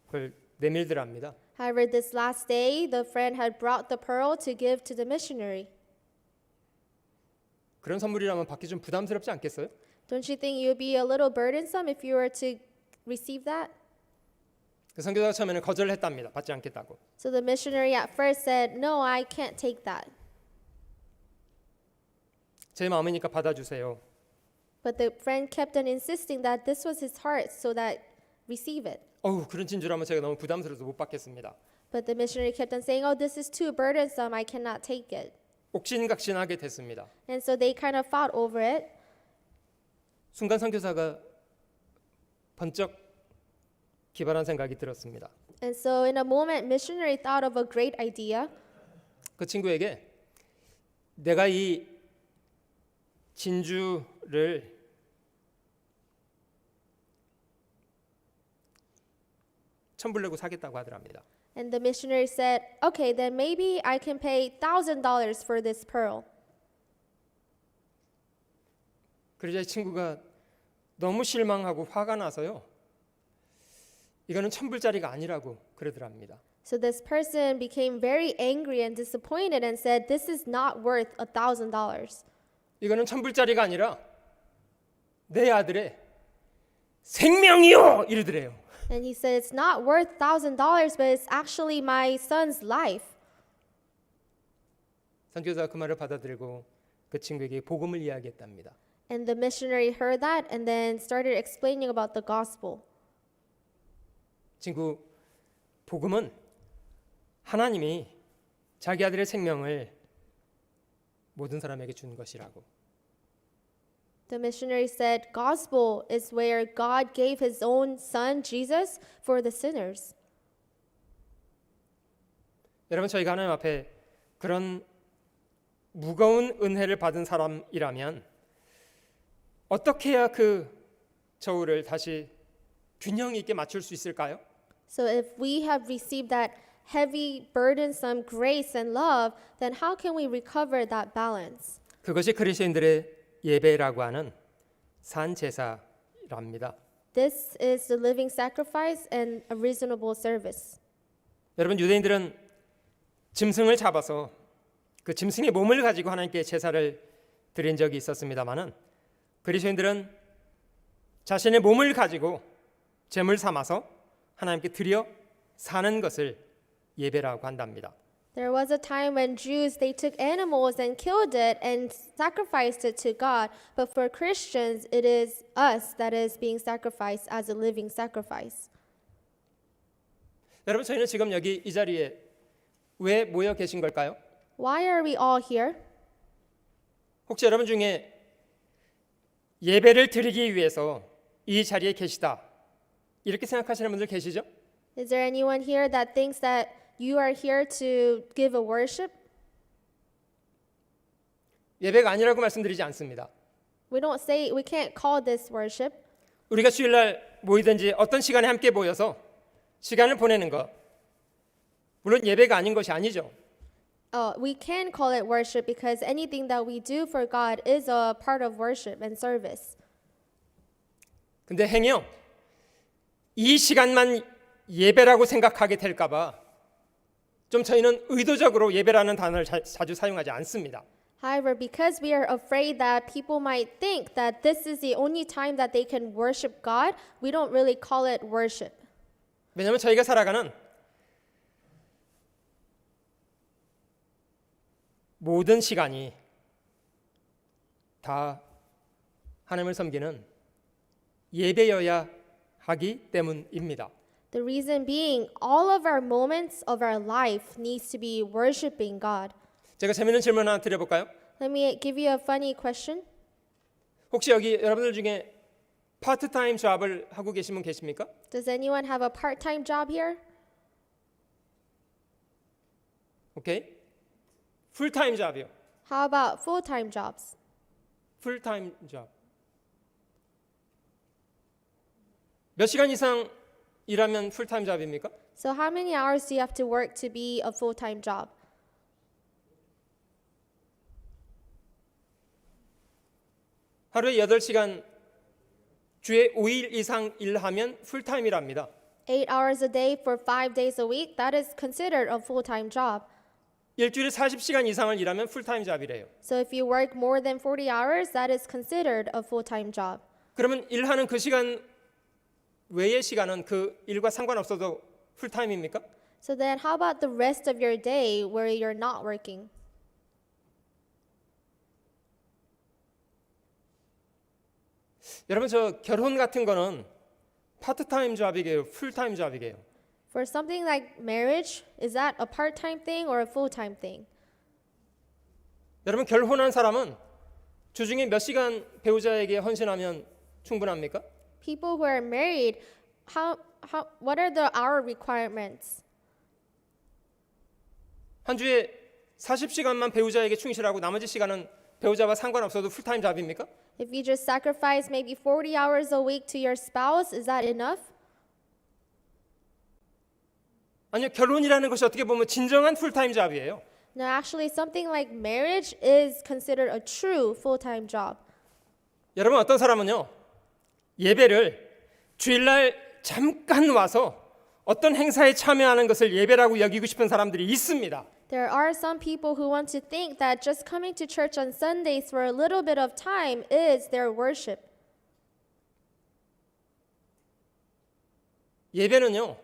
그걸 내밀더랍니다. However, this last day, the friend had brought the pearl to give to the missionary. 그런 선물이라면 받기 좀 부담스럽지 않겠어요? Don't you think it would be a little burdensome if you were to receive that? 그 선교사가 처음에는 거절을 했답니다. 받지 않겠다고. So the missionary at first said, "No, I can't take that." 제 마음이니까 받아주세요. But the friend kept on insisting that this was his heart, so that receive it. 그런 진주라면 제가 너무 부담스러워서 못 받겠습니다. But the missionary kept on saying, "Oh, this is too burdensome. I cannot take it." 옥신각신하게 됐습니다. And so they kind of fought over it. 순간 선교사가 번쩍 기발한 생각이 들었습니다. And so in a moment, missionary thought of a great idea. 그 친구에게 내가 이 진주를 $1,000 내고 사겠다고 하더랍니다. And the missionary said, okay, then maybe I can pay $1,000 for this pearl. 그러자 이 친구가 너무 실망하고 화가 나서요. 이거는 $1,000짜리가 아니라고 그러더랍니다. So this person became very angry and disappointed and said, this is not worth $1,000. 이거는 $1,000짜리가 아니라 내 아들의 생명이요 이러더래요. And he said, it's not worth $1,000, but it's actually my son's life. 선교사가 그 말을 받아들이고 그 친구에게 복음을 이야기했답니다. And the missionary heard that and then started explaining about the gospel. 친구, 복음은 하나님이 자기 아들의 생명을 모든 사람에게 준 것이라고. The missionary said, gospel is where God gave his own son, Jesus, for the sinners. 여러분, 저희가 하나님 앞에 그런 무거운 은혜를 받은 사람이라면 어떻게 해야 그 저울을 다시 균형 있게 맞출 수 있을까요? So if we have received that heavy, burdensome grace and love, then how can we recover that balance? 그것이 그리스도인들의 예배라고 하는 산 제사랍니다. This is the living sacrifice and a reasonable service. 여러분, 유대인들은 짐승을 잡아서 그 짐승의 몸을 가지고 하나님께 제사를 드린 적이 있었습니다마는 그리스도인들은 자신의 몸을 가지고 제물 삼아서 하나님께 드려 사는 것을 예배라고 한답니다. There was a time when Jews, they took animals and killed it and sacrificed it to God. But for Christians, it is us that is being sacrificed as a living sacrifice. 여러분, 저희는 지금 여기 이 자리에 왜 모여 계신 걸까요? Why are we all here? 혹시 여러분 중에 예배를 드리기 위해서 이 자리에 계시다 이렇게 생각하시는 분들 계시죠? Is there anyone here that thinks that you are here to give a worship? 예배가 아니라고 말씀드리지 않습니다. We can't call this worship. 우리가 주일날 모이든지 어떤 시간에 함께 모여서 시간을 보내는 것, 물론 예배가 아닌 것이 아니죠. We can call it worship because anything that we do for God is a part of worship and service. 근데 행여 이 시간만 예배라고 생각하게 될까봐 좀 저희는 의도적으로 예배라는 단어를 자주 사용하지 않습니다. However, because we are afraid that people might think that this is the only time that they can worship God, we don't really call it worship. 왜냐하면 저희가 살아가는 모든 시간이 다 하나님을 섬기는 예배여야 하기 때문입니다. The reason being, all of our moments of our life needs to be worshiping God. 제가 재밌는 질문 하나 드려볼까요? Let me give you a funny question. 혹시 여기 여러분들 중에 파트타임 잡을 하고 계신 분 계십니까? Does anyone have a part-time job here? 오케이. 풀타임 잡이요. How about full-time jobs? 풀타임 잡. 몇 시간 이상 일하면 풀타임 잡입니까? So how many hours do you have to work to be a full-time job? 하루에 8시간 주에 5일 이상 일하면 풀타임이랍니다. 8 hours a day for 5 days a week, that is considered a full-time job. 일주일에 40시간 이상을 일하면 풀타임 잡이래요. So if you work more than 40 hours, that is considered a full-time job. 그러면 일하는 그 시간 외의 시간은 그 일과 상관없어도 풀타임입니까? So then how about the rest of your day where you're not working? 여러분, 저 결혼 같은 거는 파트타임 잡이게요, 풀타임 잡이게요? For something like marriage, is that a part-time thing or a full-time thing? 여러분 결혼한 사람은 주중에 몇 시간 배우자에게 헌신하면 충분합니까? People who are married, what are the hour requirements? 한 주에 40시간만 배우자에게 충실하고 나머지 시간은 배우자와 상관없어도 풀타임 잡입니까? If you just sacrifice maybe 40 hours a week to your spouse, is that enough? 아니요, 결혼이라는 것이 어떻게 보면 진정한 풀타임 잡이에요. No, actually, something like marriage is considered a true full-time job. 여러분 어떤 사람은요, 예배를 주일날 잠깐 와서 어떤 행사에 참여하는 것을 예배라고 여기고 싶은 사람들이 있습니다. There are some people who want to think that just coming to church on Sundays for a little bit of time is their worship. 예배는요,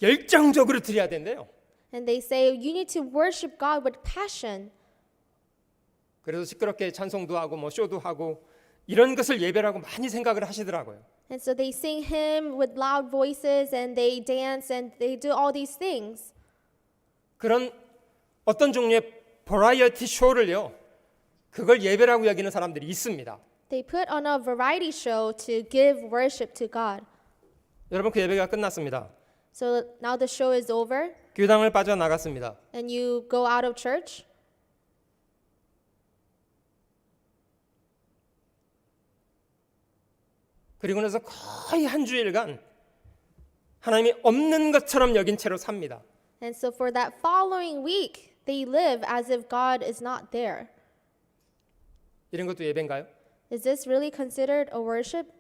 열정적으로 드려야 된대요. And they say you need to worship God with passion. 그래서 시끄럽게 찬송도 하고 뭐 쇼도 하고 이런 것을 예배라고 많이 생각을 하시더라고요. And so they sing hymn with loud voices and they dance and they do all these things. 그런 어떤 종류의 버라이어티 쇼를요, 그걸 예배라고 여기는 사람들이 있습니다. They put on a variety show to give worship to God. 여러분 그 예배가 끝났습니다. So now the show is over 교당을 빠져나갔습니다. and you go out of church. 그리고 나서 거의 한 주일간 하나님이 없는 것처럼 여긴 채로 삽니다. And so for that following week, they live as if God is not there. 이런 것도 예배인가요? Is this really considered a worship?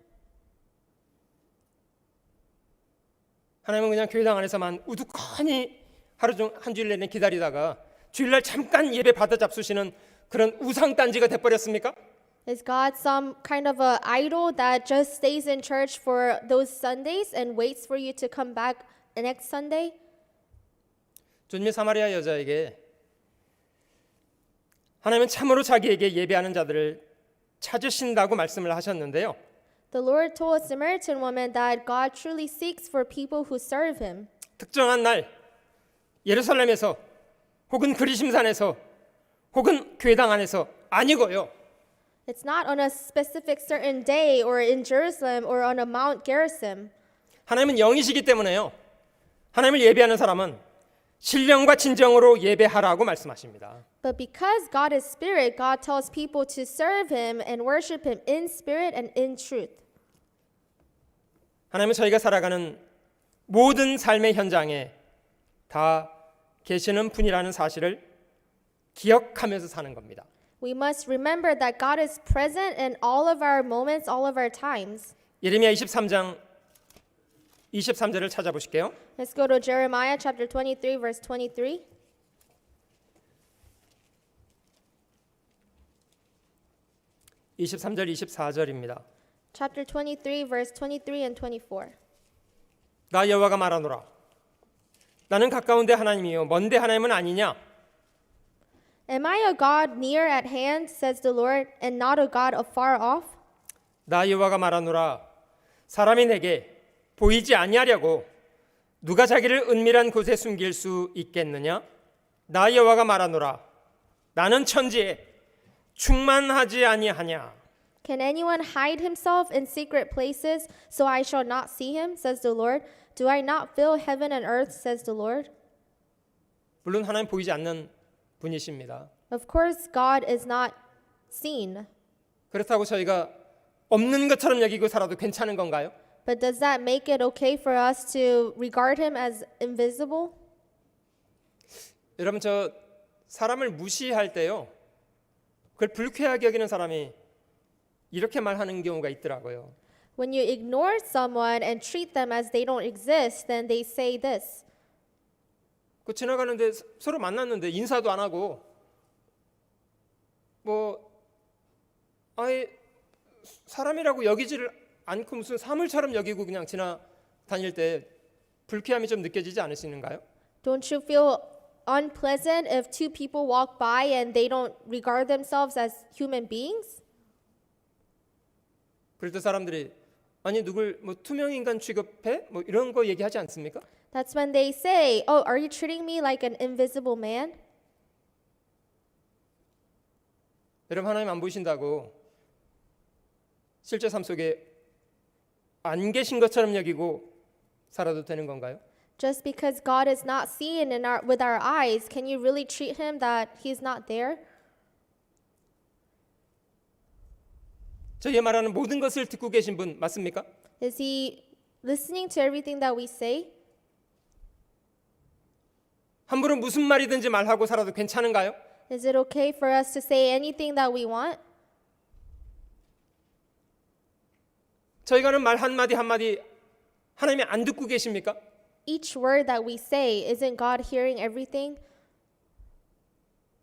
하나님은 그냥 교회당 안에서만 우두커니 하루 종 한 주일 내내 기다리다가 주일날 잠깐 예배 받아 잡수시는 그런 우상단지가 돼버렸습니까? Is God some kind of a idol that just stays in church for those Sundays and waits for you to come back next Sunday? 주님의 사마리아 여자에게 하나님은 참으로 자기에게 예배하는 자들을 찾으신다고 말씀을 하셨는데요. The Lord told a Samaritan woman that God truly seeks for people who serve Him. 특정한 날 예루살렘에서 혹은 그리심산에서 혹은 교회당 안에서 아니고요. It's not on a specific certain day or in Jerusalem or on a Mount Gerizim. 하나님은 영이시기 때문에요. 하나님을 예배하는 사람은 신령과 진정으로 예배하라고 말씀하십니다. But because God is spirit, God tells people to serve Him and worship Him in spirit and in truth. 하나님은 저희가 살아가는 모든 삶의 현장에 다 계시는 분이라는 사실을 기억하면서 사는 겁니다. We must remember that God is present in all of our moments, all of our times. 예레미야 23장 23절을 찾아보실게요. Let's go to Jeremiah chapter 23, verse 23. (23절) (24절입니다) Chapter 23, verse 23 and 24. 나 여호와가 말하노라 나는 가까운데 하나님이요 먼데 하나님은 아니냐 Am I a God near at hand, says the Lord, and not a God afar off? 나 여호와가 말하노라 사람이 내게 보이지 아니하려고 누가 자기를 은밀한 곳에 숨길 수 있겠느냐 나 여호와가 말하노라 나는 천지에 충만하지 아니하냐 Can anyone hide himself in secret places so I shall not see him, says the Lord? Do I not fill heaven and earth, says the Lord? 물론 하나님 보이지 않는 분이십니다. Of course, God is not seen. 그렇다고 저희가 없는 것처럼 여기고 살아도 괜찮은 건가요? But does that make it okay for us to regard him as invisible? 여러분 저 사람을 무시할 때요. 그걸 불쾌하게 여기는 사람이 이렇게 말하는 경우가 있더라고요. When you ignore someone and treat them as they don't exist, then they say this. 그 지나가는데 서로 만났는데 인사도 안 하고 뭐 아예 사람이라고 여기지를 않고 무슨 사물처럼 여기고 그냥 지나다닐 때 불쾌함이 좀 느껴지지 않으시는가요? Don't you feel unpleasant if two people walk by and they don't regard themselves as human beings? 그럴 때 사람들이 아니 누굴 뭐 투명 인간 취급해? 뭐 이런 거 얘기하지 않습니까? That's when they say, "Oh, are you treating me like an invisible man?" 여러분, 하나님 안 보이신다고 실제 삶 속에 안 계신 것처럼 여기고 살아도 되는 건가요? Just because God is not seen with our eyes, can you really treat him that he's not there? 저희의 말하는 모든 것을 듣고 계신 분 맞습니까? Is he listening to everything that we say? 함부로 무슨 말이든지 말하고 살아도 괜찮은가요? Is it okay for us to say anything that we want? 저희가 하는 말 한마디 한마디 하나님이 안 듣고 계십니까? Each word that we say, isn't God hearing everything?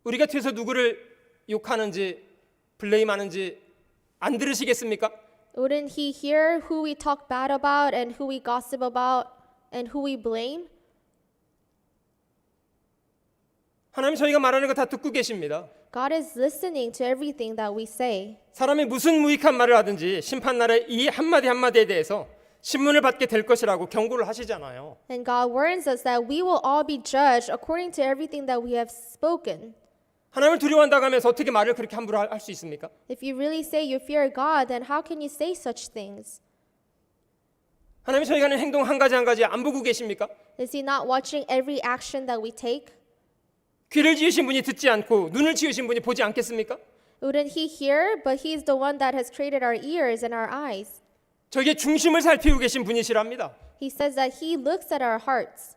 우리가 뒤에서 누구를 욕하는지 블레임하는지 안 들으시겠습니까? Wouldn't he hear who we talk bad about and who we gossip about and who we blame? 하나님 저희가 말하는 거 다 듣고 계십니다. God is listening to everything that we say. 사람이 무슨 무익한 말을 하든지 심판날에 이 한마디 한마디에 대해서 신문을 받게 될 것이라고 경고를 하시잖아요. And God warns us that we will all be judged according to everything that we have spoken. 하나님을 두려워한다고 하면서 어떻게 말을 그렇게 함부로 할 수 있습니까? If you really say you fear God, then how can you say such things? 하나님 저희가 하는 행동 한 가지 한 가지 안 보고 계십니까? Is he not watching every action that we take? 귀를 지으신 분이 듣지 않고 눈을 지으신 분이 보지 않겠습니까? Wouldn't he hear? But he's the one that has created our ears and our eyes. 저희의 중심을 살피고 계신 분이시랍니다. He says that he looks at our hearts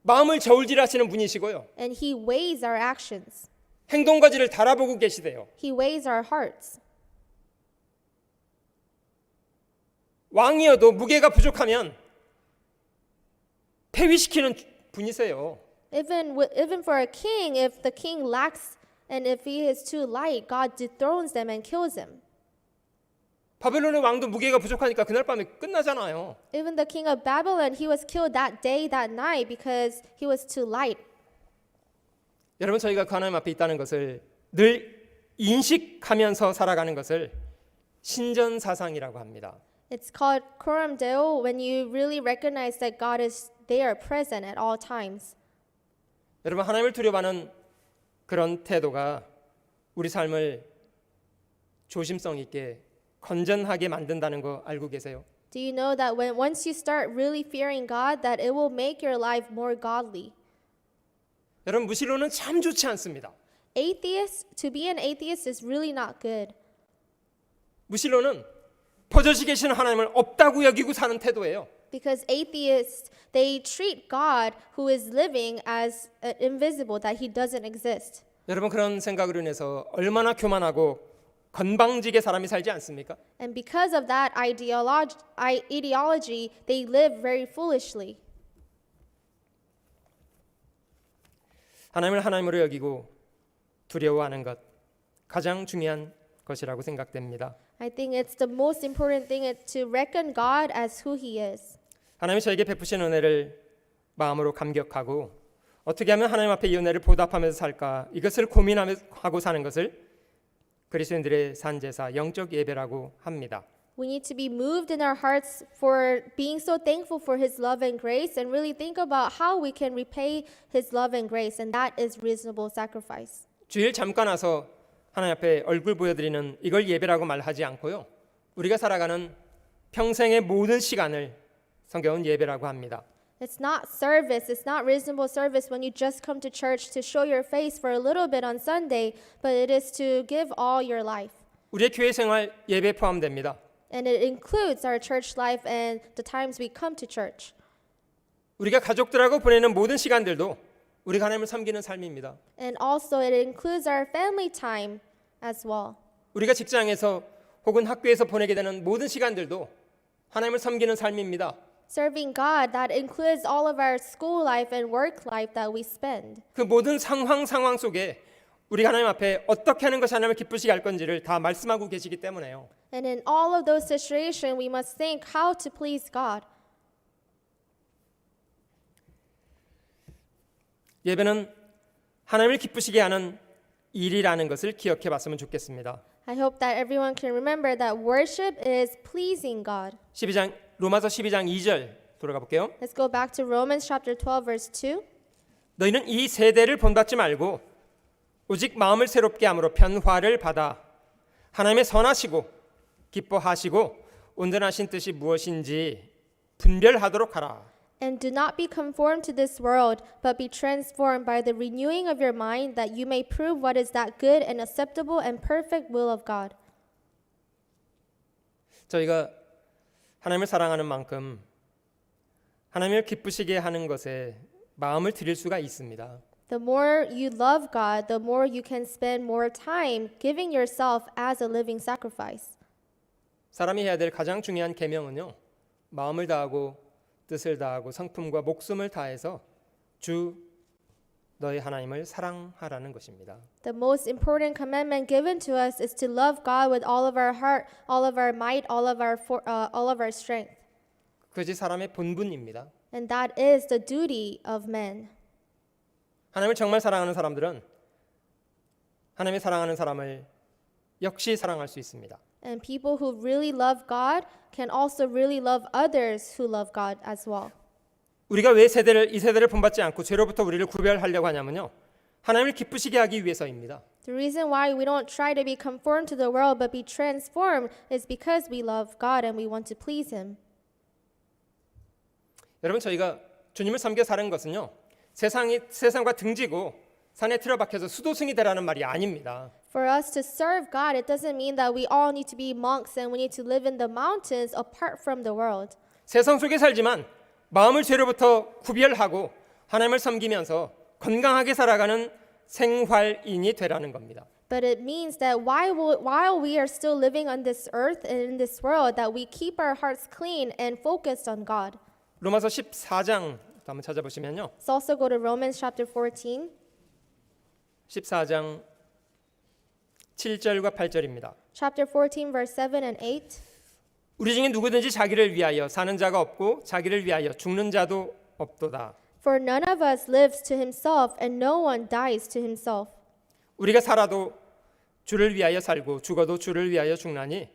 마음을 저울질하시는 분이시고요. and he weighs our actions. 행동가지를 달아보고 계시대요. He weighs our hearts. 왕이어도 무게가 부족하면 폐위시키는 분이세요. Even for a king, if the king lacks and if he is too light, God dethrones them and kills him. 바벨론의 왕도 무게가 부족하니까 그날 밤에 끝나잖아요. Even the king of Babylon, he was killed that day, that night, because he was too light. 여러분 저희가 그 하나님 앞에 있다는 것을 늘 인식하면서 살아가는 것을 신전사상이라고 합니다. It's called Coram Deo when you really recognize that God is there, present at all times. 여러분 하나님을 두려워하는 그런 태도가 우리 삶을 조심성 있게 건전하게 만든다는 거 알고 계세요? Do you know that once you start really fearing God, that it will make your life more godly? 여러분 무신론은 참 좋지 않습니다. To be an atheist is really not good. 무신론은 버젓이 계시는 하나님을 없다고 여기고 사는 태도예요. Because atheists, they treat God who is living as invisible, that he doesn't exist. 여러분 그런 생각으로 인해서 얼마나 교만하고 건방지게 사람이 살지 않습니까? And because of that ideology, they live very foolishly. 하나님을 하나님으로 여기고 두려워하는 것 가장 중요한 것이라고 생각됩니다. I think it's the most important thing is to reckon God as who he is. 하나님이 저에게 베푸신 은혜를 마음으로 감격하고 어떻게 하면 하나님 앞에 이 은혜를 보답하면서 살까 이것을 고민하고 사는 것을 그리스도인들의 산제사 영적 예배라고 합니다. We need to be moved in our hearts for being so thankful for his love and grace and really think about how we can repay his love and grace, and that is reasonable sacrifice. 주일 잠깐 와서 하나님 앞에 얼굴 보여드리는 이걸 예배라고 말하지 않고요. 우리가 살아가는 평생의 모든 시간을 성경은 예배라고 합니다. It's not service, it's not reasonable service when you just come to church to show your face for a little bit on Sunday, but it is to give all your life. 우리의 교회 생활 예배에 포함됩니다. And it includes our church life and the times we come to church. 우리가 가족들하고 보내는 모든 시간들도 우리가 하나님을 섬기는 삶입니다. And also it includes our family time as well. 우리가 직장에서 혹은 학교에서 보내게 되는 모든 시간들도 하나님을 섬기는 삶입니다. Serving God, that includes all of our school life and work life that we spend. 그 모든 상황 속에 우리가 하나님 앞에 어떻게 하는 것이 하나님을 기쁘시게 할 건지를 다 말씀하고 계시기 때문에요. And in all of those situations, we must think how to please God. 예배는 하나님을 기쁘시게 하는 일이라는 것을 기억해 봤으면 좋겠습니다. I hope that everyone can remember that worship is pleasing God. 로마서 12장 2절 돌아가 볼게요. Let's go back to Romans chapter 12 verse 2. 너희는 이 세대를 본받지 말고 오직 마음을 새롭게 함으로 변화를 받아 하나님의 선하시고 기뻐하시고 온전하신 뜻이 무엇인지 분별하도록 하라. And do not be conformed to this world, but be transformed by the renewing of your mind, that you may prove what is that good and acceptable and perfect will of God. 저희가 하나님을 사랑하는 만큼 하나님을 기쁘시게 하는 것에 마음을 드릴 수가 있습니다. The more you love God, the more you can spend more time giving yourself as a living sacrifice. 사람이 해야 될 가장 중요한 계명은요, 마음을 다하고 뜻을 다하고 성품과 목숨을 다해서 주 너희 하나님을 사랑하라는 것입니다. The most important commandment given to us is to love God with all of our heart, all of our might, all of our strength. 그것이 사람의 본분입니다. And that is the duty of men. 하나님을 정말 사랑하는 사람들은 하나님이 사랑하는 사람을 역시 사랑할 수 있습니다. And people who really love God can also really love others who love God as well. 우리가 왜 이 세대를 본받지 않고 죄로부터 우리를 구별하려고 하냐면요, 하나님을 기쁘시게 하기 위해서입니다. The reason why we don't try to be conformed to the world but be transformed is because we love God and we want to please Him. 여러분, 저희가 주님을 섬겨 사는 것은요, 세상과 등지고 산에 틀어박혀서 수도승이 되라는 말이 아닙니다. For us to serve God, it doesn't mean that we all need to be monks and we need to live in the mountains apart from the world. 세상 속에 살지만 마음을 죄로부터 구별하고 하나님을 섬기면서 건강하게 살아가는 생활인이 되라는 겁니다. But it means that while we are still living on this earth and in this world, that we keep our hearts clean and focused on God. 로마서 14장 한번 찾아보시면요, Let's also go to Romans chapter 14. 14장 7절과 8절입니다. Chapter 14, verse 7 and 8. 우리 중에 누구든지 자기를 위하여 사는 자가 없고 자기를 위하여 죽는 자도 없도다. For none of us lives to himself, and no one dies to himself. 우리가 살아도 주를 위하여 살고 죽어도 주를 위하여 죽나니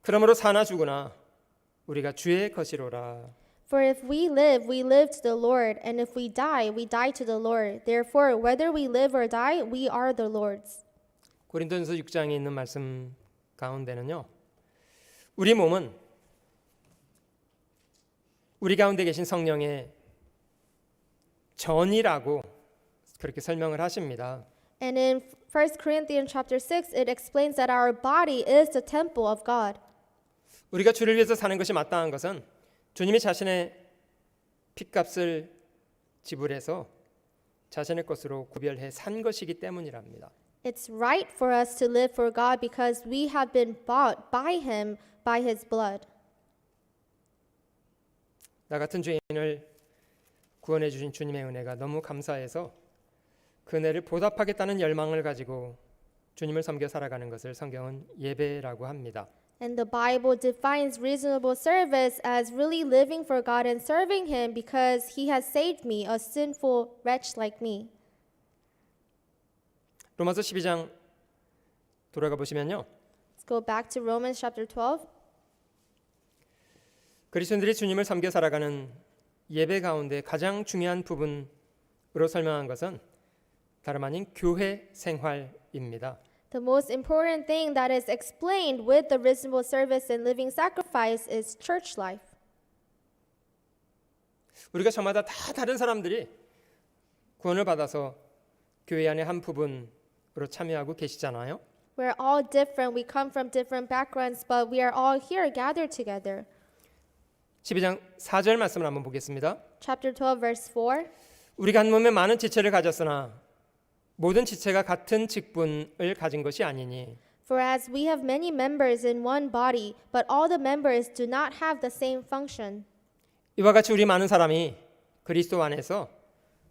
그러므로 사나 죽으나 우리가 주의 것이로라. For if we live to the Lord, and if we die to the Lord. Therefore, whether we live or die, we are the Lord's. 고린도전서 6장에 있는 말씀 가운데는요, 우리 몸은 우리 가운데 계신 성령의 전이라고 그렇게 설명을 하십니다. And in 1 Corinthians chapter 6, it explains that our body is the temple of God. 우리가 주를 위해서 사는 것이 마땅한 것은 주님이 자신의 핏값을 지불해서 자신의 것으로 구별해 산 것이기 때문이랍니다. It's right for us to live for God because we have been bought by Him by His blood. 나 같은 죄인을 구원해 주신 주님의 은혜가 너무 감사해서 그 은혜를 보답하겠다는 열망을 가지고 주님을 섬겨 살아가는 것을 성경은 예배라고 합니다. And the Bible defines reasonable service as really living for God and serving Him because He has saved me, a sinful wretch like me. 로마서 12장 돌아가 보시면요, Let's go back to Romans chapter 12. 그리스도인들이 주님을 섬겨 살아가는 예배 가운데 가장 중요한 부분으로 설명한 것은 다름 아닌 교회 생활입니다. The most important thing that is explained with the reasonable service and living sacrifice is church life. 우리가 저마다 다 다른 사람들이 구원을 받아서 교회 안의 한 부분으로 참여하고 계시잖아요. We're all different. We come from different backgrounds, but we are all here gathered together. 12장 4절 말씀을 한번 보겠습니다. Chapter 12, verse 4. 우리가 한 몸에 많은 지체를 가졌으나 모든 지체가 같은 직분을 가진 것이 아니니 For as we have many members in one body, but all the members do not have the same function. 이와 같이 우리 많은 사람이 그리스도 안에서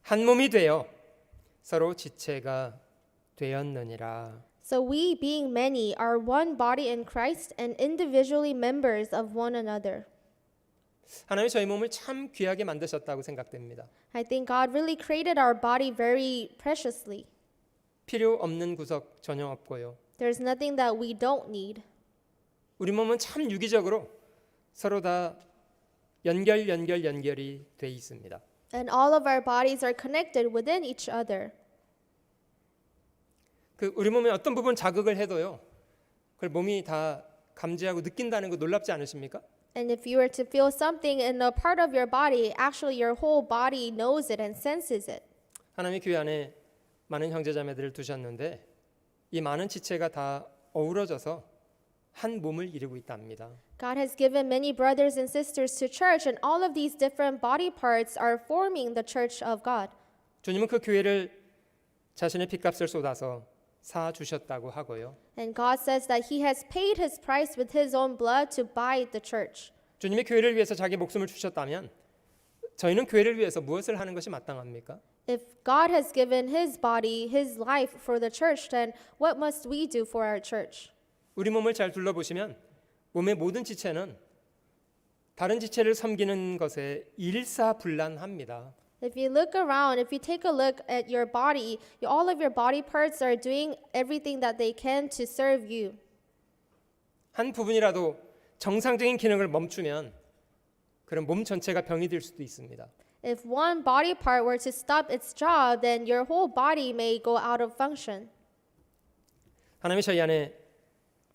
한 몸이 되어 서로 지체가 되었느니라. So we, being many, are one body in Christ and individually members of one another. 하나님이 저희 몸을 참 귀하게 만드셨다고 생각됩니다. I think God really created our body very preciously. 필요 없는 구석 전혀 없고요. There's nothing that we don't need. 우리 몸은 참 유기적으로 서로 다 연결이 돼 있습니다. And all of our bodies are connected within each other. 그 우리 몸의 어떤 부분 자극을 해도요, 그걸 몸이 다 감지하고 느낀다는 거 놀랍지 않으십니까? And if you were to feel something in a part of your body, actually your whole body knows it and senses it. 하나님이 교회 안에 많은 형제자매들을 두셨는데 이 많은 지체가 다 어우러져서 한 몸을 이루고 있답니다. God has given many brothers and sisters to church, and all of these different body parts are forming the church of God. 주님은 그 교회를 자신의 핏값을 쏟아서 사 주셨다고 하고요. And God says that He has paid His price with His own blood to buy the church. 주님이 교회를 위해서 자기 목숨을 주셨다면 저희는 교회를 위해서 무엇을 하는 것이 마땅합니까? If God has given His body, His life for the church, then what must we do for our church? 우리 몸을 잘 둘러보시면 몸의 모든 지체는 다른 지체를 섬기는 것에 일사불란합니다. If you look around, if you take a look at your body, all of your body parts are doing everything that they can to serve you. 한 부분이라도 정상적인 기능을 멈추면 그럼 몸 전체가 병이 들 수도 있습니다. If one body part were to stop its job, then your whole body may go out of function. 하나님이 저희 안에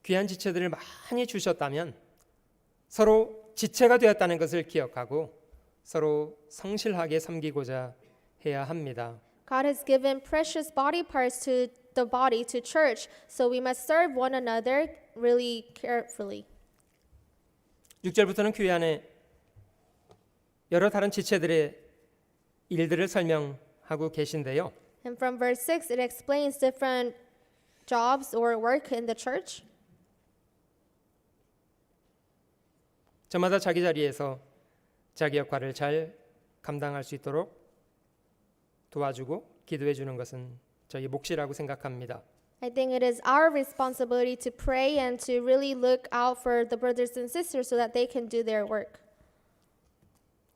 귀한 지체들을 많이 주셨다면 서로 지체가 되었다는 것을 기억하고 서로 성실하게 섬기고자 해야 합니다. God has given precious body parts to the body, to church, so we must serve one another really carefully. 6절부터는 교회 안에 여러 다른 지체들의 일들을 설명하고 계신데요. And from verse 6, it explains different jobs or work in the church. 저마다 자기 자리에서 자기 역할을 잘 감당할 수 있도록 도와주고 기도해 주는 것은 저희 몫이라고 생각합니다. I think it is our responsibility to pray and to really look out for the brothers and sisters so that they can do their work.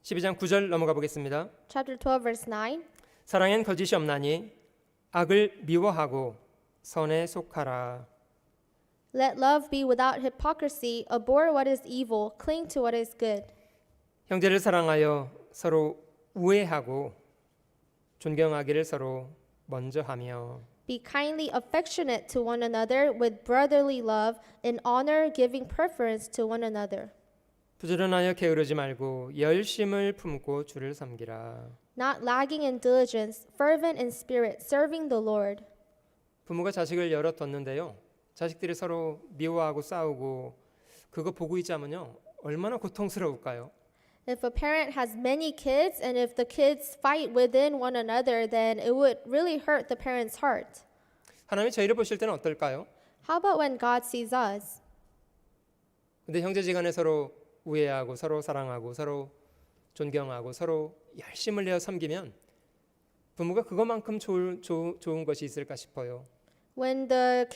12장 9절 넘어가 보겠습니다. Chapter 12, verse 9. 사랑엔 거짓이 없나니 악을 미워하고 선에 속하라. Let love be without hypocrisy, abhor what is evil, cling to what is good. 형제를 사랑하여 서로 우애하고 존경하기를 서로 먼저 하며 Be kindly affectionate to one another with brotherly love, in honor giving preference to one another. 부지런하여 게으르지 말고 열심을 품고 주를 섬기라. Not lagging in diligence, fervent in spirit, serving the Lord. 부모가 자식을 여럿 뒀는데요. 자식들이 서로 미워하고 싸우고 그거 보고 있자면요. 얼마나 고통스러울까요? If a parent has many kids and if the kids fight within one another, then it would really hurt the parent's heart. 하나님이 저희를 보실 때는 어떨까요? How about when God sees us? 근데 형제지간에 서로 우애하고 서로 사랑하고 서로 존경하고 서로 열심을 내어 섬기면 부모가 그것만큼 좋은 것이 있을까 싶어요. When the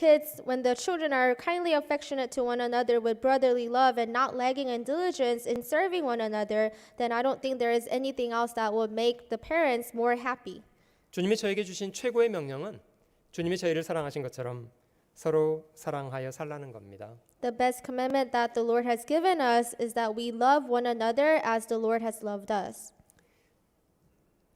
children are kindly affectionate to one another with brotherly love and not lagging in diligence in serving one another, then I don't think there is anything else that would make the parents more happy. 주님이 저에게 주신 최고의 명령은 주님이 저희를 사랑하신 것처럼 서로 사랑하여 살라는 겁니다. The best commandment that the Lord has given us is that we love one another as the Lord has loved us.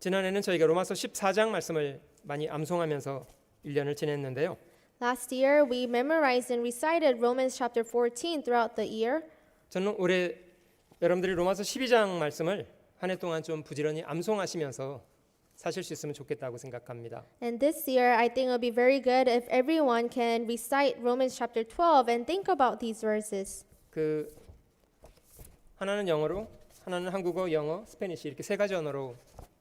지난해는 저희가 로마서 14장 말씀을 많이 암송하면서 1년을 지냈는데요. Last year, we memorized and recited Romans chapter 14 throughout the year. 저는 올해 여러분들이 로마서 12장 말씀을 한 해 동안 좀 부지런히 암송하시면서 사실 수 있으면 좋겠다고 생각합니다. And this year, I think it would be very good if everyone can recite Romans chapter 12 and think about these verses. 그 하나는 영어로, 하나는 한국어, 영어, 스페니시 이렇게 세 가지 언어로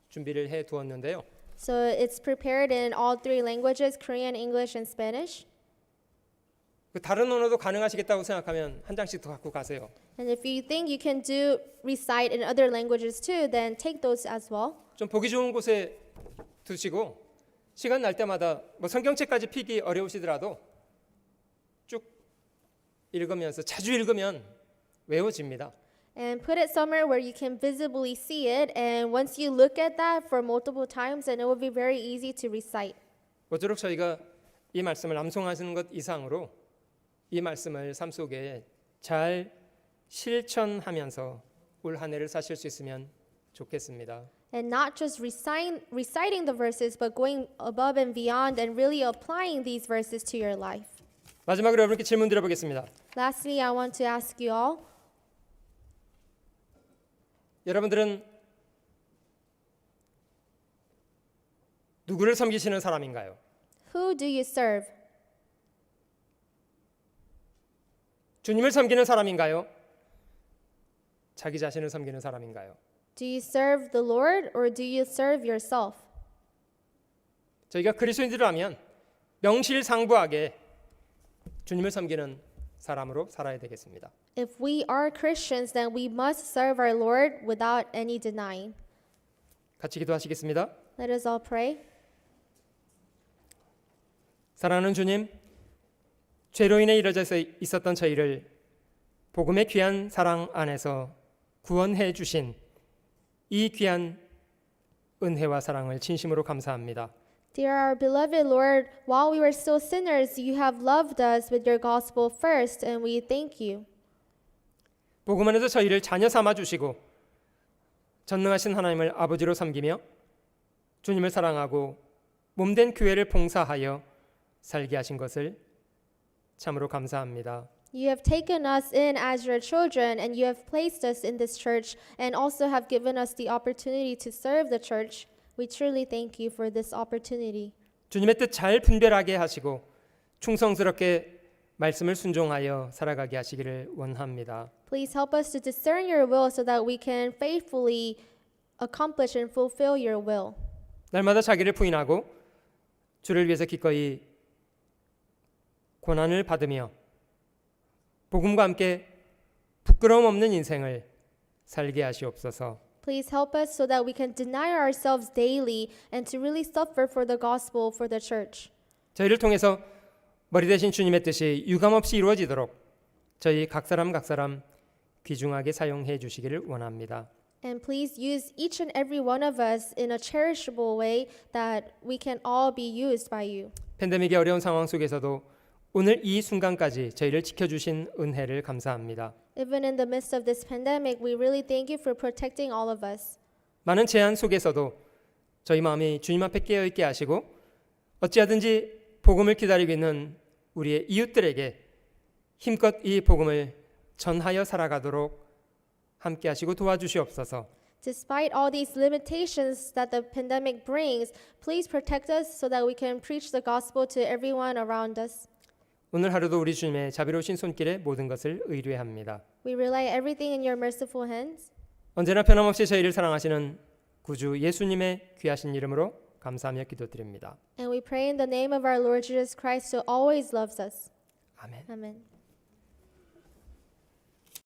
준비를 해 두었는데요. So it's prepared in all three languages, Korean, English, and Spanish. 그 다른 언어도 가능하시겠다고 생각하면 한 장씩 더 갖고 가세요. And if you think you can recite in other languages too, then take those as well. 좀 보기 좋은 곳에 두시고 시간 날 때마다 뭐 성경책까지 피기 어려우시더라도 쭉 읽으면서 자주 읽으면 외워집니다. And put it somewhere where you can visibly see it. And once you look at that for multiple times, then it will be very easy to recite. 모쪼록 저희가 이 말씀을 암송하시는 것 이상으로 이 말씀을 삶 속에 잘 실천하면서 올 한 해를 사실 수 있으면 좋겠습니다. And not just reciting the verses, but going above and beyond and really applying these verses to your life. 마지막으로 여러분께 질문 드려보겠습니다. Lastly, I want to ask you all, 여러분들은 누구를 섬기시는 사람인가요? who do you serve? 주님을 섬기는 사람인가요? 자기 자신을 섬기는 사람인가요? Do you serve the Lord or do you serve yourself? 저희가 그리스도인들이라면 명실상부하게 주님을 섬기는 사람으로 살아야 되겠습니다. If we are Christians, then we must serve our Lord without any denying. 같이 기도하시겠습니다. Let us all pray. 사랑하는 주님, 죄로 인해 이뤄져 있었던 저희를 복음의 귀한 사랑 안에서 구원해 주신 이 귀한 은혜와 사랑을 진심으로 감사합니다. Dear our beloved Lord, while we were still sinners, you have loved us with your gospel first, and we thank you. 복음 안에서 저희를 자녀 삼아 주시고 전능하신 하나님을 아버지로 섬기며 주님을 사랑하고 몸된 교회를 봉사하여 살게 하신 것을 참으로 감사합니다. You have taken us in as your children, and you have placed us in this church, and also have given us the opportunity to serve the church. We truly thank you for this opportunity. 주님의 뜻 잘 분별하게 하시고 충성스럽게 말씀을 순종하여 살아가게 하시기를 원합니다. Please help us to discern your will so that we can faithfully accomplish and fulfill your will. 날마다 자기를 부인하고 주를 위해서 기꺼이 고난을 받으며 복음과 함께 부끄러움 없는 인생을 살게 하시옵소서. Please help us so that we can deny ourselves daily and to really suffer for the gospel for the church. 저희를 통해서 머리 대신 주님의 뜻이 유감없이 이루어지도록 저희 각 사람 귀중하게 사용해 주시기를 원합니다. And please use each and every one of us in a cherishable way that we can all be used by you. 팬데믹의 어려운 상황 속에서도 오늘 이 순간까지 저희를 지켜주신 은혜를 감사합니다. Even in the midst of this pandemic, we really thank you for protecting all of us. 많은 제한 속에서도 저희 마음이 주님 앞에 깨어있게 하시고 어찌하든지 복음을 기다리고 있는 우리의 이웃들에게 힘껏 이 복음을 전하여 살아가도록 함께 하시고 도와주시옵소서. Despite all these limitations that the pandemic brings, please protect us so that we can preach the gospel to everyone around us. 오늘 하루도 우리 주님의 자비로우신 손길에 모든 것을 의뢰합니다. We rely everything in your merciful hands. 언제나 변함없이 저희를 사랑하시는 구주 예수님의 귀하신 이름으로 감사하며 기도드립니다. And we pray in the name of our Lord Jesus Christ who always loves us. 아멘. Amen.